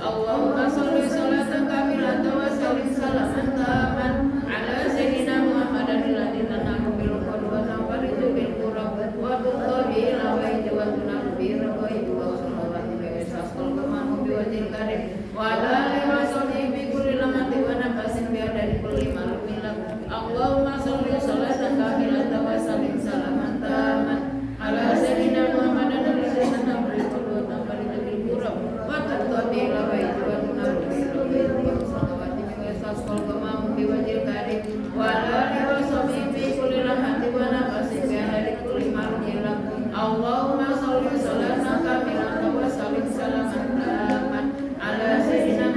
[SPEAKER 1] Allahumma sholli sholatan kamilatan wa sallim salaman tamman ala sayyidina Muhammadin alladzi tanalu bil qurwa wa bariju bil qurwa wa tuqabil wa ijwatuna bil rawi wa sunawati bi misal kama bi wajil kadir wa ala alihi wa sahbihi bi kulli lamati wa nafasin bi adadi kulli ma'lumillah. Allahumma sholli sholatan kamilatan wa sallim salaman tamman ala sayyidina Muhammadin alladzi tanalu bil qurwa wa bariju bil qurwa wa tuqabil wa ijwatuna bil rawi wa sunawati bi misal kama bi wajil kadir wa ala alihi wa sahbihi bi kulli lamati wa nafasin bi adadi kulli ma'lumillah. Allahumma sholli sholatan kamilatan wa sallim salaman tamman ala sayyidina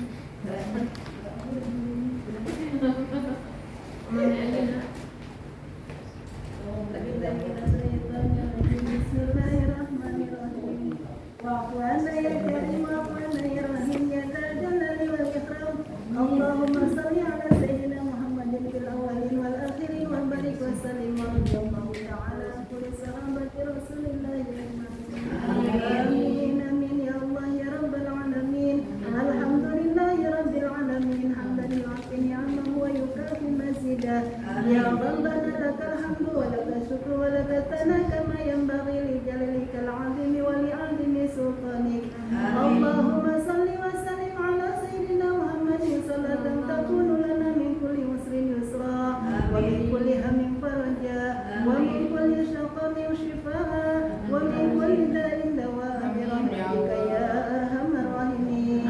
[SPEAKER 3] Bismillahirrahmanirrahim. Wa'fu'anna ya karim, wa'fu'anna ya rahim, ya dzal jalali wal ikram. Allahumma salli ala sayyidina Muhammadin fil awwalin wal akhirin wa barik wa sallim wa radiyallahu ta'ala an kulli sahabati Rasulillah ajma'in. Amin amin ya Allah ya rabbal alamin. Alhamdulillahi rabbil alamin. Hamdan yu'ti ni'amahu wa yukafi mazidah. Ya Rabbana lakal hamdu wa lakal syukru wa lakal thana kama yanbaghi li jalalika al-'azimi wa li'azimi sultanik. Allahumma salli wa sallim ala sayyidina Muhammadin salatan takunu lana min kulli usrin yusra wa min kulli hammin faraja wa min kulli shaqamin shifaa wa min kulli da'in dawa'a bi rahmatika ya arhamar rahimin.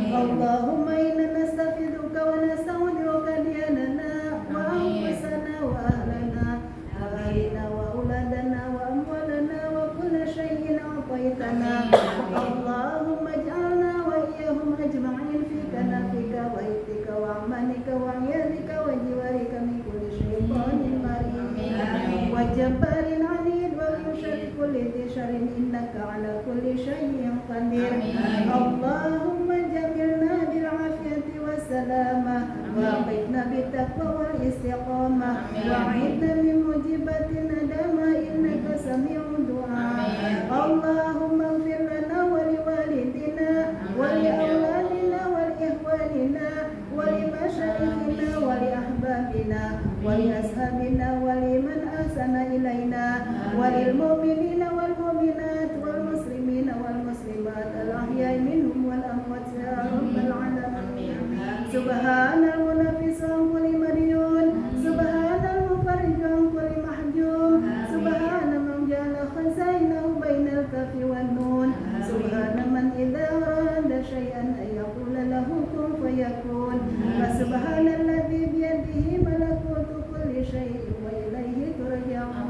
[SPEAKER 3] Allahumma inna nastafiduka wa nasta'udiruka diyanana wa anfusana wa ahlana wa ahlina wa auladana wa amwalana wa kulla shay'in a'taytana. Allahumma ij'alna wa iyyahum ajma'in fi kanafika wa itika wa amanika wa iyadika wa jiwarika min kulli shaytanin marid wa jabbarin 'anid wa min syarri kulli dhi syarrin innaka 'ala kulli shay'in qadir. Allahumma jamilna bil 'afiyati was salamah wa aqidna bit taqwa wal istiqamah wa 'idna min mujibatin nadama innaka sami'ud du'a. Allahumma ighfir lana wa liwalidina wa li awladina wa li ikhwanina wa li masyayikhina wa li ahbabina wa li ashabina wa liman ahsana ilaina wa lil mu'minina wal mu'minat wal muslimina wal muslimat al ahya'i minhum wal amwat ya rabbal alamin. Subhanal munafis an kulli madyun, subhanal mufarrij an kulli mahjum, subhana man ja'ala khazainahu bainal kafi wan nun, subhana man idza arada shay'an ay yaqula lahu kun fayakun, wa subhanalladzi bi yadihi malakutu kulli shay'in wa ilayhi turja'un.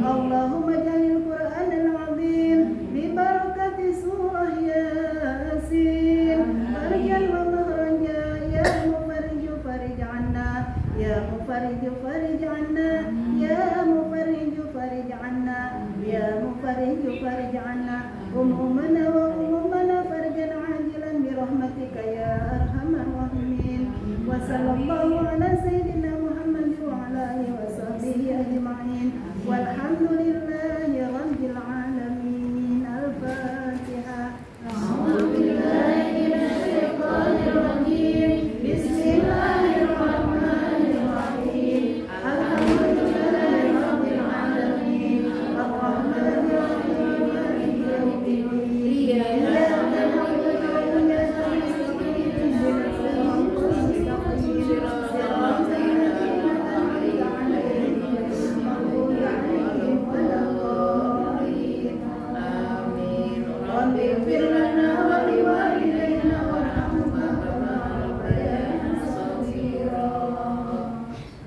[SPEAKER 3] Allahumma jalil Qur'anal 'azim bi barakati surah Yasin farjan wa makhraja ya mufarrij farij 'anna ya mufarrij farij 'anna ya mufarrij farij 'anna ya mufarrij farij 'anna umumana wa umumana farjan 'ajilan bi rahmatika ya arhamar rahimin. Wa sallallahu ala sayyidina Muhammad wa ala alihi wa sahbihi ajma'in walhamdulillahi rabbil alamin. Al-Fatihah. A'udzu billahi minasy syaithanir rajim. Bismillahirrahmanirrahim. Alhamdulillahi rabbil alamin. Ar-Rahmanir Rahim. Maliki yaumiddin. Iyyaka na'budu wa iyyaka nasta'in. Ihdinas siratal mustaqim. Siratal ladzina an'amta 'alaihim ghairil maghdubi 'alaihim waladdallin.
[SPEAKER 1] Amin.
[SPEAKER 3] Rabbi ighfir lana wa liwalidayna warhamhuma kama rabbayana shaghira.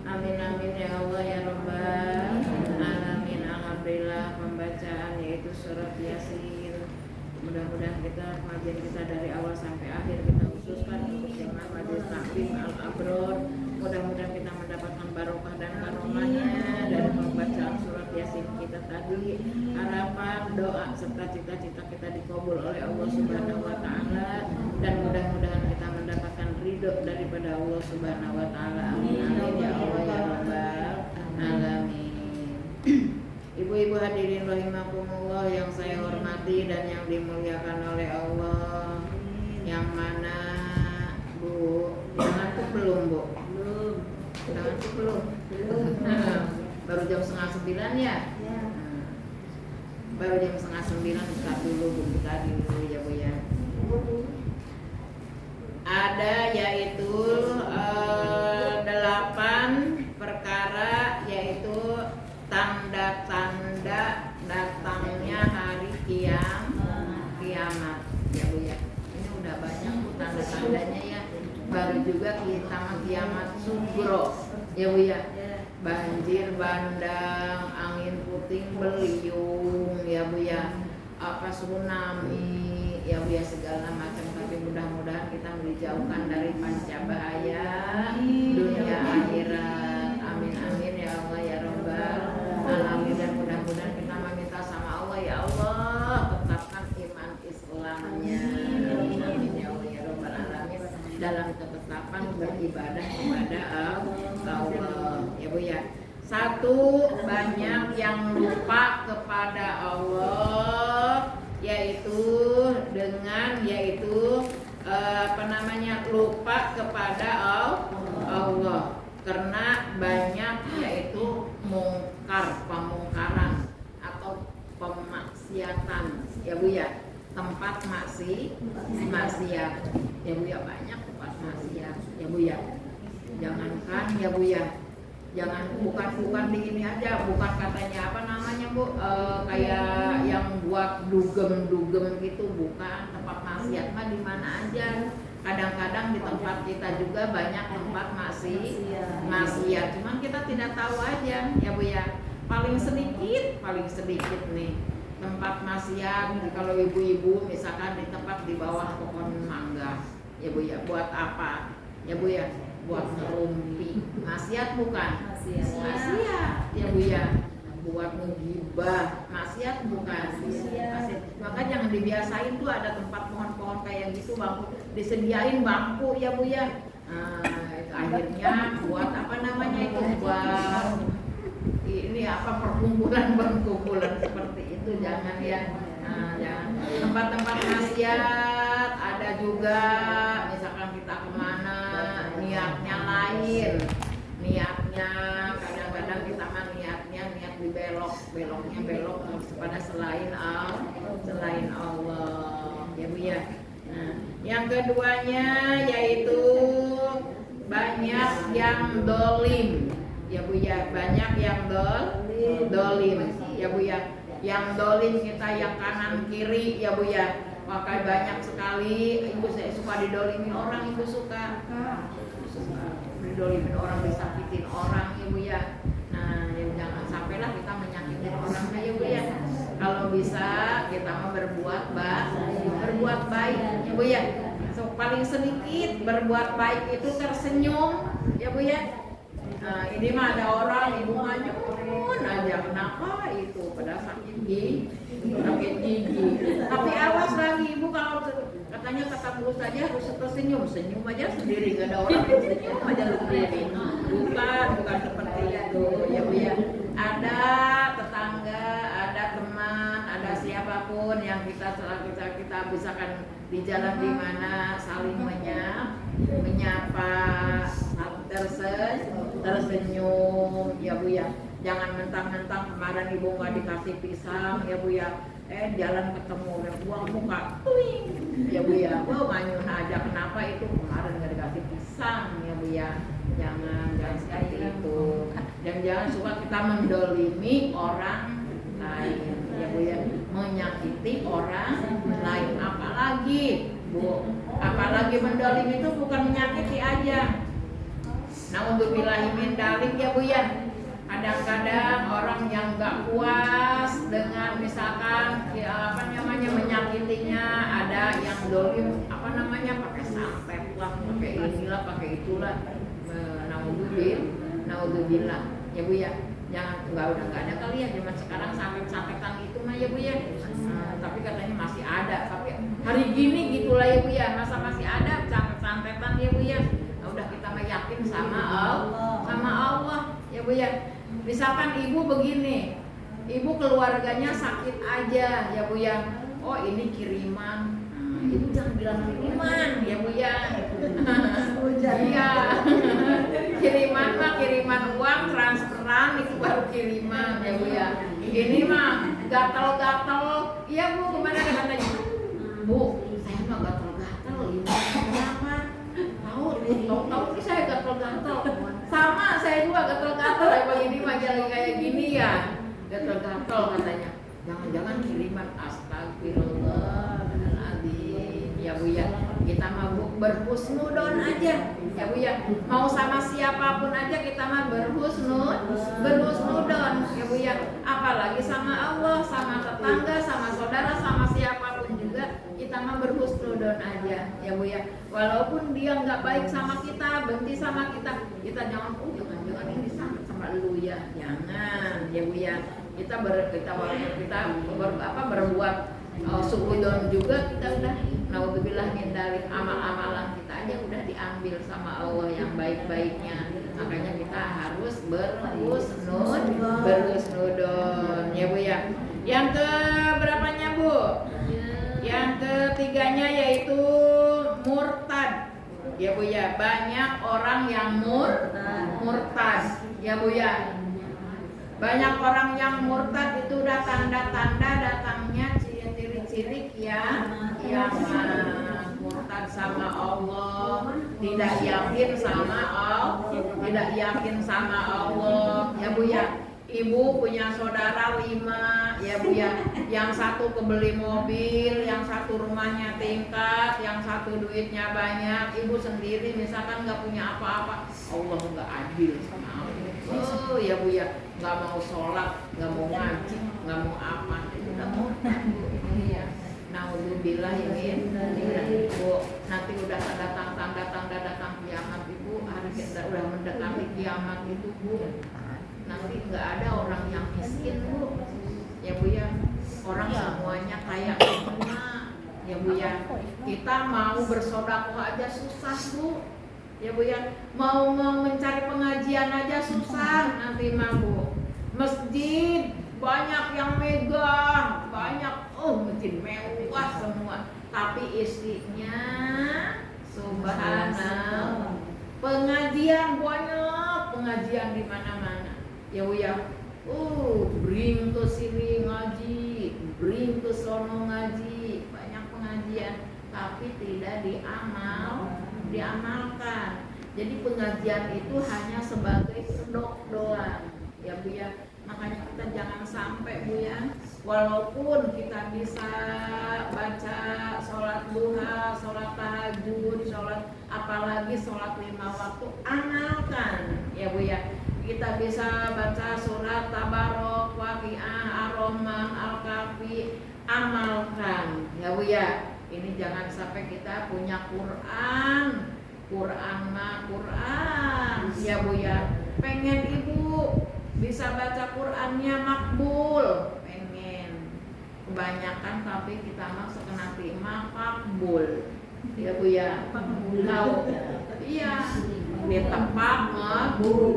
[SPEAKER 1] Amin amin ya Allah ya Rabbal alamin. Alhamdulillah pembacaan yaitu surat Yasin. Mudah-mudahan kita kajian kita dari awal sampai akhir kita khususkan untuk jemaah majelis taklim al-abror. Mudah-mudahan kita mendapatkan barokah dan karomahnya dari pembacaan surat Yasin kita tadi. Harapan, doa serta cita-cita kita dikabul oleh Allah Subhanahu wa taala dan mudah-mudahan kita mendapatkan ridho daripada Allah Subhanahu wa taala. Amin amin ya Allah ya Rabbal alamin. Ibu-ibu hadirin rahimakumullah yang saya hormati dan yang dimuliakan oleh Allah. Yang mana Bu? Janganku belum Bu? Belum. Janganku belum? Belum. Baru jam 8:30 ya?
[SPEAKER 3] Ya.
[SPEAKER 1] Baru jam 8:30 buka dulu Bu, buka dulu ya Bu ya. Ada yaitu 8 perkara yaitu tanda-tanda datangnya hari kiamat ya Bu ya. Ini udah banyak Bu tanda-tandanya ya. Baru juga kita kiamat sugro ya Bu ya. Banjir bandang, angin puting beliung ya Bu ya. Apa tsunami ya Bu ya, segala macam. Tapi mudah-mudahan kita dijauhkan dari pancabahaya dunia akhirat. Amin amin ya Allah ya Rabbal alamin. Dan mudah-mudahan kita meminta sama Allah, ya Allah tetapkan iman Islamnya. Amin ya Allah ya Rabbal alamin. Dalam ketetapan beribadah kepada Allah ya Bu ya. Satu, banyak yang lupa kepada Allah, yaitu lupa kepada Allah karena banyak yaitu pemungkaran atau pemaksiatan ya Bu ya, tempat maksiat ya Bu ya, banyak tempat maksiat ya Bu ya. Jangankan ya Bu ya, bukan di ini aja, bukan katanya apa namanya Bu, kayak yang buat dugem gitu, bukan. Tempat maksiat mah di mana aja. Kadang-kadang di tempat kita juga banyak tempat maksiat, cuman kita tidak tahu aja ya Bu ya. Paling sedikit nih tempat maksiat. Kalau ibu-ibu misalkan di tempat di bawah pohon mangga ya Bu ya, buat apa ya Bu ya? Buat ngerumpi. Maksiat bukan? Maksiat ya Bu ya. Buat menggibah. Maksiat bukan? Maksiat. Maka jangan dibiasain tuh ada tempat pohon-pohon kayak gitu, bangku disediain bangku ya Bu ya. Itu akhirnya buat apa namanya itu, buat ini apa, perkumpulan seperti itu. Jangan ya. Jangan. Tempat-tempat maksiat ada juga, misalkan kita kemana niatnya lain, niatnya kadang-kadang kita mah niatnya niat beloknya belok kepada selain Allah ya Bu ya. Nah, yang keduanya yaitu banyak yang dolim ya Bu ya, banyak yang dolim ya Bu ya. Yang dolim kita yang kanan kiri ya Bu ya. Maka banyak sekali ibu, saya suka didolimin orang, ibu suka didolimin orang, disakitin orang ya Bu ya. Nah, ya jangan sampailah kita menyakitin orang ya Bu ya. Kalau bisa kita mau berbuat baik ya Bu ya. So, paling sedikit berbuat baik itu tersenyum ya Bu ya. Nah, ini mah ada orang ibu manyun aja, kenapa itu pada sakit gigi. Tapi awas lagi ibu, kalau katanya kata guru saja harus tersenyum aja sendiri, gak ada orang yang senyum aja lu sendiri. Bukan seperti itu ya Bu ya. Ada tetangga, ada teman, ada siapapun yang kita misalkan di jalan di mana saling menyapa, tersenyum ya Bu ya. Jangan mentang-mentang kemarin ibu nggak dikasih pisang ya Bu ya, jalan ketemu buang muka ya Bu ya, manyun aja, kenapa itu kemarin nggak dikasih pisang ya Bu ya. Jangan seperti itu. Dan jangan suka kita mendolimi orang lain ya Bu ya, menyakiti orang lain. Apalagi mendolim itu bukan menyakiti aja. Nah, untuk bilahimin dalik ya Bu ya. Kadang-kadang orang yang nggak puas dengan misalkan menyakitinya, ada yang dolim pakai sampet lah, pakai inilah, pakai itulah. Naudzubillah ya Bu ya. Jangan, udah nggak ada kali ya zaman sekarang sampet-sampetan itu mah ya Bu ya. Tapi katanya masih ada, tapi hari gini gitulah ya Bu ya, masa masih ada sampet-sampetan ya Bu ya. Nah, udah kita yakin sama Allah ya Bu ya. Misalkan ibu begini, ibu keluarganya sakit aja ya Bu ya. Oh, ini kiriman. Ibu jangan bilang kiriman ya Bu ya. Iya. Kiriman uang, transferan itu baru kiriman ya Bu ya. Ini mah gatal-gatal. Iya Bu, kemana katanya? Bu, saya mah gatal-gatal. Ibu kenapa? Tahu sih saya gatal-gatal. Sama saya juga gatal-gatal. Emang ini mah kayak gini ya. Gatal-gatal katanya. Jangan-jangan kiriman. Astagfirullahaladzim ya Bu ya. Kita mah berhusnudon aja ya Bu ya. Mau sama siapapun aja kita mah berhusnudon ya Bu ya. Apalagi sama Allah, sama tetangga, sama saudara, sama siapapun juga kita mah cuma berhusnudon aja ya Bu ya. Walaupun dia nggak baik sama kita, benci sama kita, kita jangan jangan ini sama lu ya, jangan ya Bu ya. Walaupun kita berbuat suudon juga, kita udah naudzubillah min dzalik, amal-amalan kita aja udah diambil sama Allah yang baik-baiknya. Makanya kita harus berhusnudon ya Bu ya. Yang ke berapanya Bu? Yang ketiganya yaitu murtad ya Bu ya. Banyak orang yang murtad ya Bu ya. Banyak orang yang murtad itu udah tanda-tanda datangnya ciri-ciri yang murtad sama Allah, tidak yakin sama Allah ya Bu ya. Ibu punya saudara 5 ya Bu ya. Yang satu kebeli mobil, yang satu rumahnya tingkat, yang satu duitnya banyak. Ibu sendiri misalkan nggak punya apa-apa. Allah nggak adil sama aku. Oh ya Bu ya, nggak mau sholat, nggak mau ngaji, nggak mau apa, udah mau iya. Naudzubillah ini Bu, nanti udah tanda-tanda datang kiamat Ibu. Hari kita udah mendekati kiamat itu Bu. Nanti nggak ada orang yang miskin Bu ya Bu ya. Orang semuanya kaya semua ya Bu ya. Kita mau bersedekah aja susah Bu ya Bu ya. Mau mencari pengajian aja susah nanti mah Bu. Masjid banyak yang megah, banyak masjid mewah semua, tapi isinya subhanallah. Pengajian banyak, pengajian di mana-mana ya Bu ya. Bring ke sini ngaji, bring ke sono ngaji, banyak pengajian tapi tidak diamalkan. Jadi pengajian itu hanya sebagai kedok doang ya Bu ya. Makanya kita jangan sampai Bu ya, walaupun kita bisa baca sholat duha, sholat tahajud, sholat apalagi sholat 5 waktu, amalkan ya Bu ya. Kita bisa baca surat Tabarok, Waqiah, Ar-Rahman, Al-Kahfi, amalkan ya Bu ya. Ini jangan sampai kita punya Quran ya Bu ya. Pengen Ibu bisa baca Qurannya makbul, pengen kebanyakan tapi kita mah sekena terima makbul ya Bu ya. Tahu iya, ditepak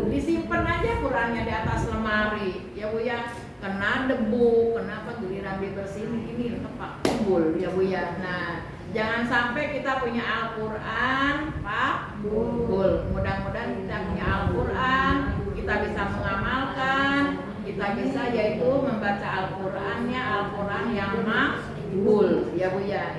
[SPEAKER 1] disimpan aja Qurannya di atas lemari ya Bu ya. Kena debu, kenapa giliran dibersihin ini tepak makbul ya Bu ya. Nah, jangan sampai kita punya Al-Quran makbul. Mudah-mudahan kita punya Al-Quran, kita bisa mengamalkan, kita bisa yaitu membaca Al-Qurannya, Al-Quran yang makbul ya Bu ya.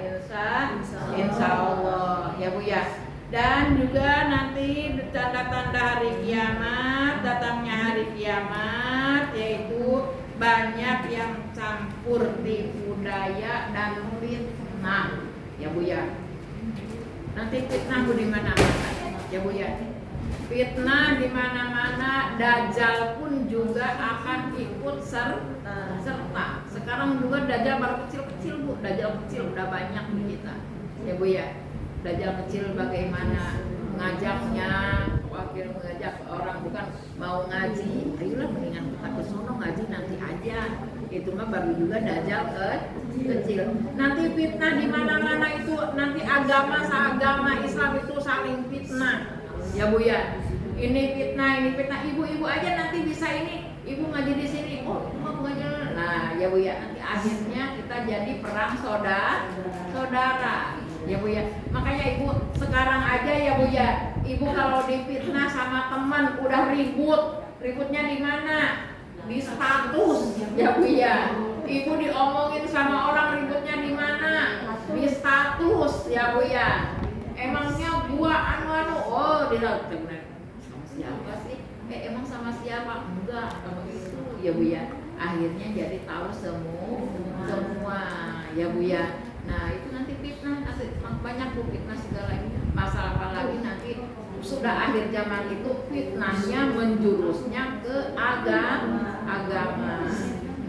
[SPEAKER 1] Insya Allah ya Bu ya. Dan juga nanti tanda-tanda hari kiamat, datangnya hari kiamat, yaitu banyak yang campur tipu daya dan fitnah ya Bu ya. Nanti fitnah Bu di mana-mana ya Bu ya. Fitnah di mana-mana, Dajjal pun juga akan ikut serta. Sekarang juga Dajjal baru kecil-kecil Bu, Dajjal kecil udah banyak di kita ya Bu ya. Dajjal kecil bagaimana ngajaknya, wakil mengajak orang bukan mau ngaji, ayolah mendingan kita ke sono ngaji nanti aja. Itu mah baru juga Dajjal kecil. Nanti fitnah di mana-mana itu, nanti agama Islam itu saling fitnah ya Bu ya. Ini fitnah. Ibu-ibu aja nanti bisa ini, ibu ngaji di sini, mau ngaji. Nah ya Bu ya, nanti akhirnya kita jadi perang saudara ya Bu ya. Makanya Ibu sekarang aja ya Bu ya, Ibu kalau difitnah sama teman udah ributnya di mana? Di status ya Bu ya. Ibu diomongin sama orang ributnya di mana? Di status ya Bu ya. Emangnya gua dilakukan sama siapa sih? Emang sama siapa? Enggak, sama itu ya Bu ya. Akhirnya jadi tahu semua ya Bu ya. Nah itu nanti fitnah, nanti banyak Bu fitnah segala ini. Masalah apalagi nanti sudah akhir zaman itu fitnahnya menjurusnya ke agama.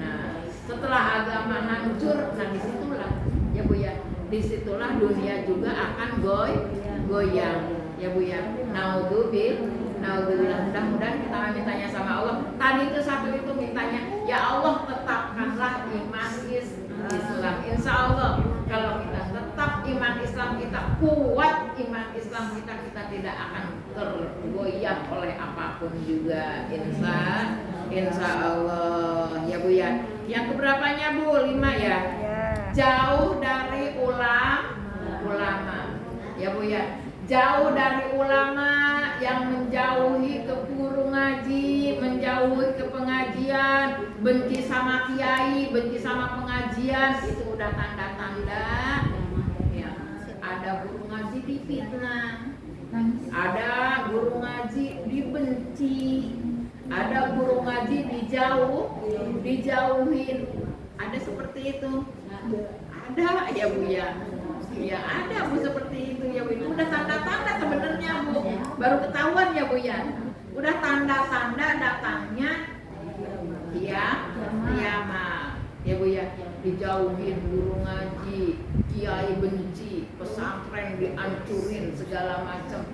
[SPEAKER 1] Nah setelah agama hancur, nah disitulah ya Bu ya disitulah dunia juga akan goyang, ya Bu ya. Naudzubillah, mudah-mudahan kita mintanya sama Allah. Tadi itu satu itu mintanya, ya Allah tetapkanlah iman Islam. Insya Allah kalau kita tetap iman Islam kita kuat, iman Islam kita tidak akan tergoyah oleh apapun juga. Insya Allah ya Bu ya. Yang keberapanya Bu? 5 ya. Jauh dari ulama ya Bu ya. Jauh dari ulama yang menjauhi ke guru ngaji, menjauhi ke pengajian, benci sama kiai, benci sama pengajian, itu udah tanda-tanda ya. Ada guru ngaji difitnah, ada guru ngaji dibenci, ada guru ngaji dijauhin. Ada seperti itu? Ada ya Bu ya. Ya ada Bu seperti itu ya Bu. Itu udah tanda-tanda sebenarnya Bu. Baru ketahuan ya Bu ya. Udah tanda-tanda datangnya kiamat. Ya Bu ya. Dijauhin guru ngaji, kiai benci, pesantren dihancurin segala macam.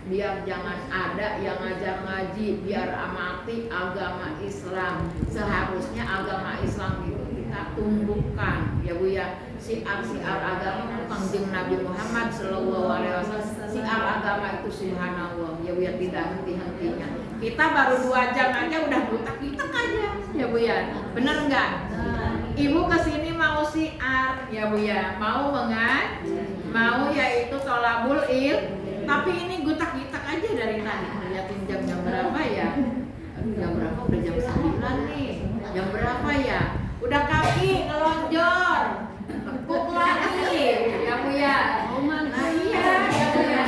[SPEAKER 1] Biar jangan ada yang ngajar ngaji, biar amati agama Islam. Seharusnya agama Islam itu kita tumbuhkan ya Bu ya. Siar agama Kangjeng Nabi Muhammad Sallallahu Alaihi Wasallam. Siar agama itu subhanallah ya Bu ya, tidak henti-hentinya. Kita baru 2 jam aja udah butak-butak aja ya Bu ya. Bener nggak? Ibu kesini mau siar ya Bu ya, mau mau yaitu tolabul tapi ini gutak-gutak aja dari tadi. Lihatin jam berapa ya? Jam berapa? Udah jam 9 nih. Jam berapa ya? Udah kaki ngelonjor, tekuk lagi, ya Bu ya. Nah iya, ya Bu ya.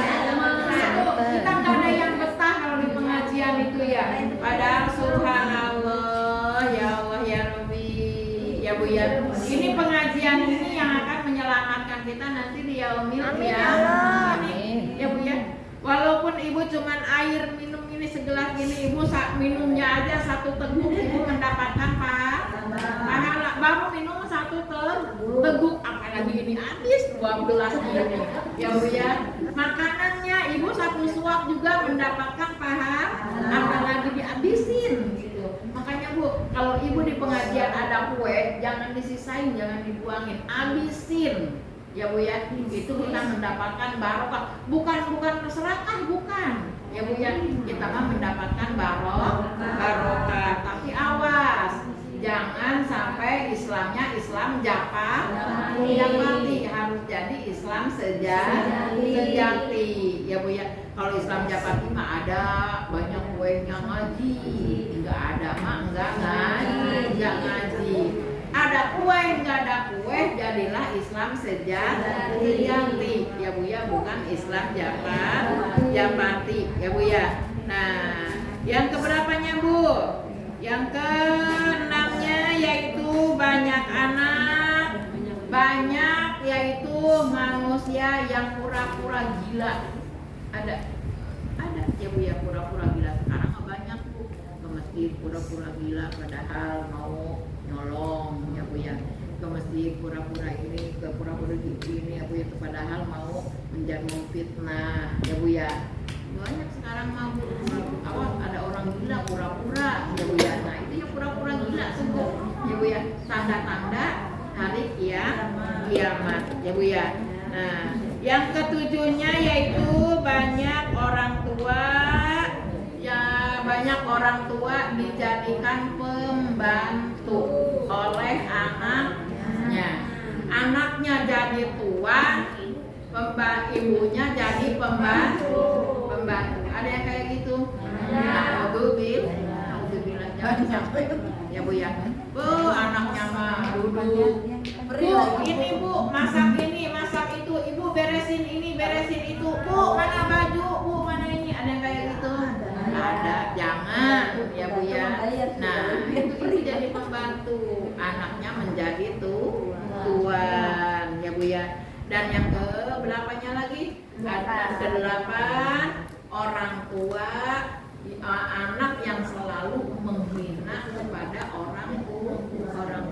[SPEAKER 1] Kita nggak ada yang betah kalau di pengajian itu ya. Padahal subhanallah, ya Allah ya Rabbi, ya Bu ya. Ini pengajian ini yang akan menyelamatkan kita nanti di yaumil qiyamah. Ya Bu ya. Walaupun Ibu cuman air minum ini segelas gini, Ibu minumnya aja 1 teguk, Ibu mendapatkan pahala. Baru minum 1 teguk, apalagi ini habis 12 gini. Ya Bu ya. Makanannya Ibu 1 suap juga mendapatkan pahala, apalagi dihabisin gitu. Makanya Bu, kalau Ibu di pengajian ada kue, jangan disisain, jangan dibuangin, habisin. Ya Bu ya, itu kita mendapatkan barokah, bukan sedekah, bukan. Ya Bu ya, kita mah mendapatkan barokah. Tapi awas, jangan sampai Islamnya Islam japati, harus jadi Islam sejati. Ya Bu ya, kalau Islam japati mah ada banyak kuenya ngaji, enggak ada mah enggak ngaji. Ada kue, nggak ada kue, jadilah Islam sejati ya Bu ya, bukan Islam japati ya Bu ya. Nah, yang keberapanya Bu? Yang ke-6-nya yaitu banyak anak, banyak yaitu manusia yang pura-pura gila. Ada ya Bu ya, pura-pura gila. Sekarang banyak Bu ke masjid pura-pura gila padahal mau nolong ya Bu ya, ke masjid pura-pura ini, ke pura-pura ini ya Bu ya, padahal mau menjadi fitnah ya Bu ya. Banyak sekarang mau awas ada orang gila pura-pura ya Bu ya. Nah itu ya pura-pura gila sungguh ya Bu ya, tanda-tanda hari kiamat ya Bu ya. Nah yang ke-7-nya yaitu banyak orang tua ya, banyak orang tua dijadikan pembantu oleh anaknya jadi tuan, ibunya jadi pembantu. Ada yang kayak gitu? Alhamdulillah jangan sampai ya Bu ya. Bu anaknya mah duduk, Bu ini Bu masak ini masak itu, Ibu beresin ini beresin itu, Bu mana baju, Bu mana ini, ada yang kayak gitu? Ada, jangan ya Bu ya. Nah itu jadi pembantu, anaknya menjadi tuan ya Bu ya. Dan yang ke-8-nya lagi, ada ke-8 orang tua, anak yang selalu menghina kepada orang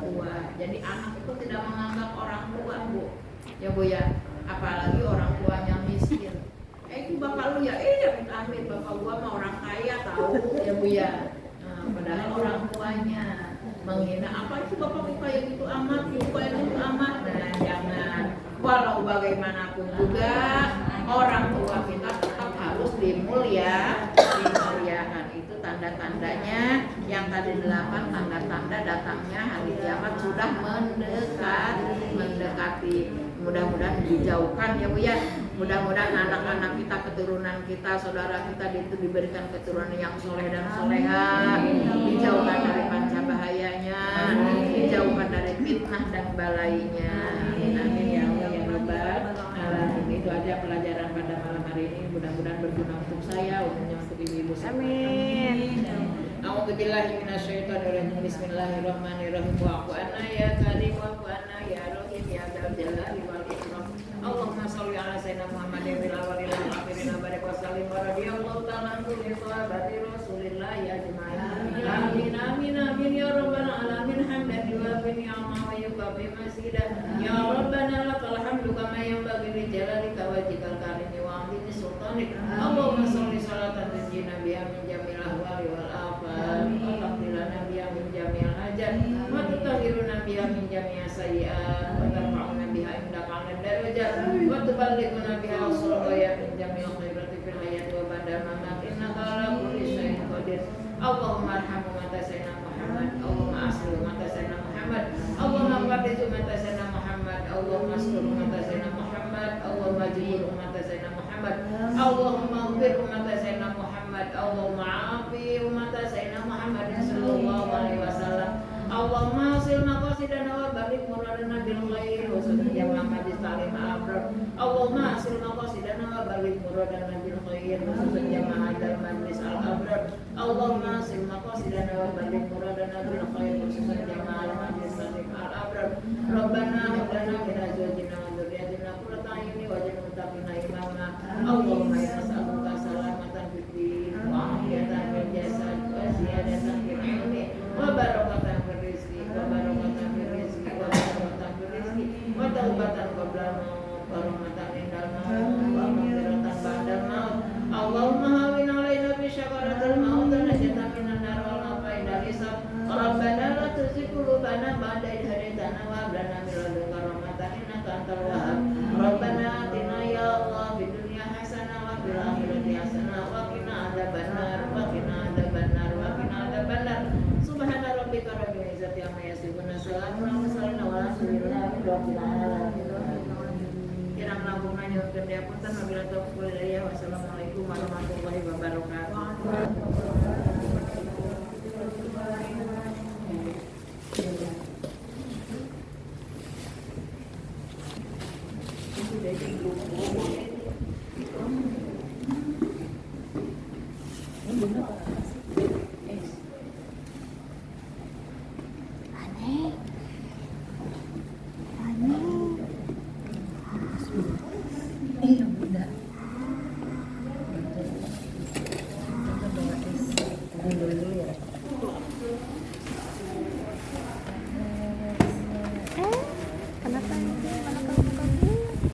[SPEAKER 1] tua. Jadi anak itu tidak menganggap orang tua Bu. ya Bu ya, apalagi orang tuanya miskin. Itu bapak lu ya, amit-amit bapak gua mah orang kaya tahu ya Bu ya. Nah, padahal orang tuanya menghina, apa itu bapak kayak gitu amat, ibu kayak gitu amat. Nah jangan, walau bagaimanapun juga orang tua kita tetap harus dimuliakan. Itu tanda-tandanya yang tadi 8 tanda-tanda datangnya hari kiamat sudah mendekati. Mudah-mudahan dijauhkan ya Bu ya. Mudah-mudahan anak-anak kita, keturunan kita, saudara kita itu diberikan keturunan yang soleh dan soleha, dijauhkan dari panca bahayanya, dijauhkan dari fitnah dan balainya. Amin amin ya Allah ya Rabbal alamin. Itu aja pelajaran pada malam hari ini. Mudah-mudahan berguna untuk saya, umumnya untuk ibu-ibu. Amin. A'udzubillahi minasyaitonirrajim. Bismillahirrahmanirrahim. Wa'fu anna ya karim, wa'fu anna ya rahim ya dzal jalali wal ikram. Allahumma shalli ala sayyidina Muhammadin fil awwalin wal akhirin wa barik wa sallim wa radhiyallahu ta'ala anhu li sahabati Rasulillah ya jemaah. Amin amin amin ya rabbal alamin. Hamdan yuwafi ni'amahu wa yukafi masidah. Ya rabbana lakal hamdu kama yanbaghi li jalalika wajhikal karimi wa 'azimi sultanik. Allahumma shalli salatan tajina biha min jamil ahwali wal afat. Alhamdulillah biha min jamil hajat. Wa tutahhiruna biha min jami'i sayyi'at. Wa tarfa'una biha indaka 'ala darajat. Wa tuballighuna biha as-sulaya min jamil khairati fil hayati wa ba'dal mamat. Innaka 'ala kulli syai'in qadir. Allahumma arham ummata sayyidina Muhammad. Allahumma asli ummata sayyidina Muhammad. Allahumma qadis ummata sayyidina Muhammad. Allahumma astur ummata sayyidina Muhammad. Allahumma jibur ummata sayyidina Muhammad. Allahumma ghfir ummata sayyidina Muhammad. Allahumma afi ummata sayyidina Muhammad sallallahu alaihi wasallam. Allahumma hasil maqasidana wa barik muradana bil khair wa sallallahu majlis ta'lim al-abrar. Allahumma hasil maqasidana wa barik muradana bil khair wa sallallahu hadal majlis al-abrar. Allahumma hasil maqasidana wa barik muradana bil khair wa sallallahu majlis ta'lim al-abrar. Rabbana hab lana min azwajina wa dhurriyyatina qurrata a'yun waj'alna muttaqina imama. Allahumma inna nas'aluka salamatan fid din wa afiyatan fil jasad wa ziyadatan fil ilmi wa barakatan fil rizqi wa barakatan fil rizqi wa barakatan fil rizqi wa taubatan qabla maut wa rahmatan indal maut wa maghfiratan ba'dal maut. Allahumma hawwin 'alaina bi syakaratil maut wa najatan minan nar wal afaidal hisab. Rabbana la tuzigh qulubana ba'da idh hadaytana wa hab lana min ladunka rahmatan innaka antal wahhab. Rabbana atina ya Allah fid dunya hasanah wa fil akhirati hasanah wa qina adzabannar wa qina adzabannar wa qina adzabannar. Subhana rabbika rabbil izzati amma yasifun wa salamun alal mursalin walhamdulillahi rabbil alamin. Kirang langkung nanyurkeun diapunten wabillahi taufiq wal hidayah. Wassalamualaikum warahmatullahi wabarakatuh. Bunda.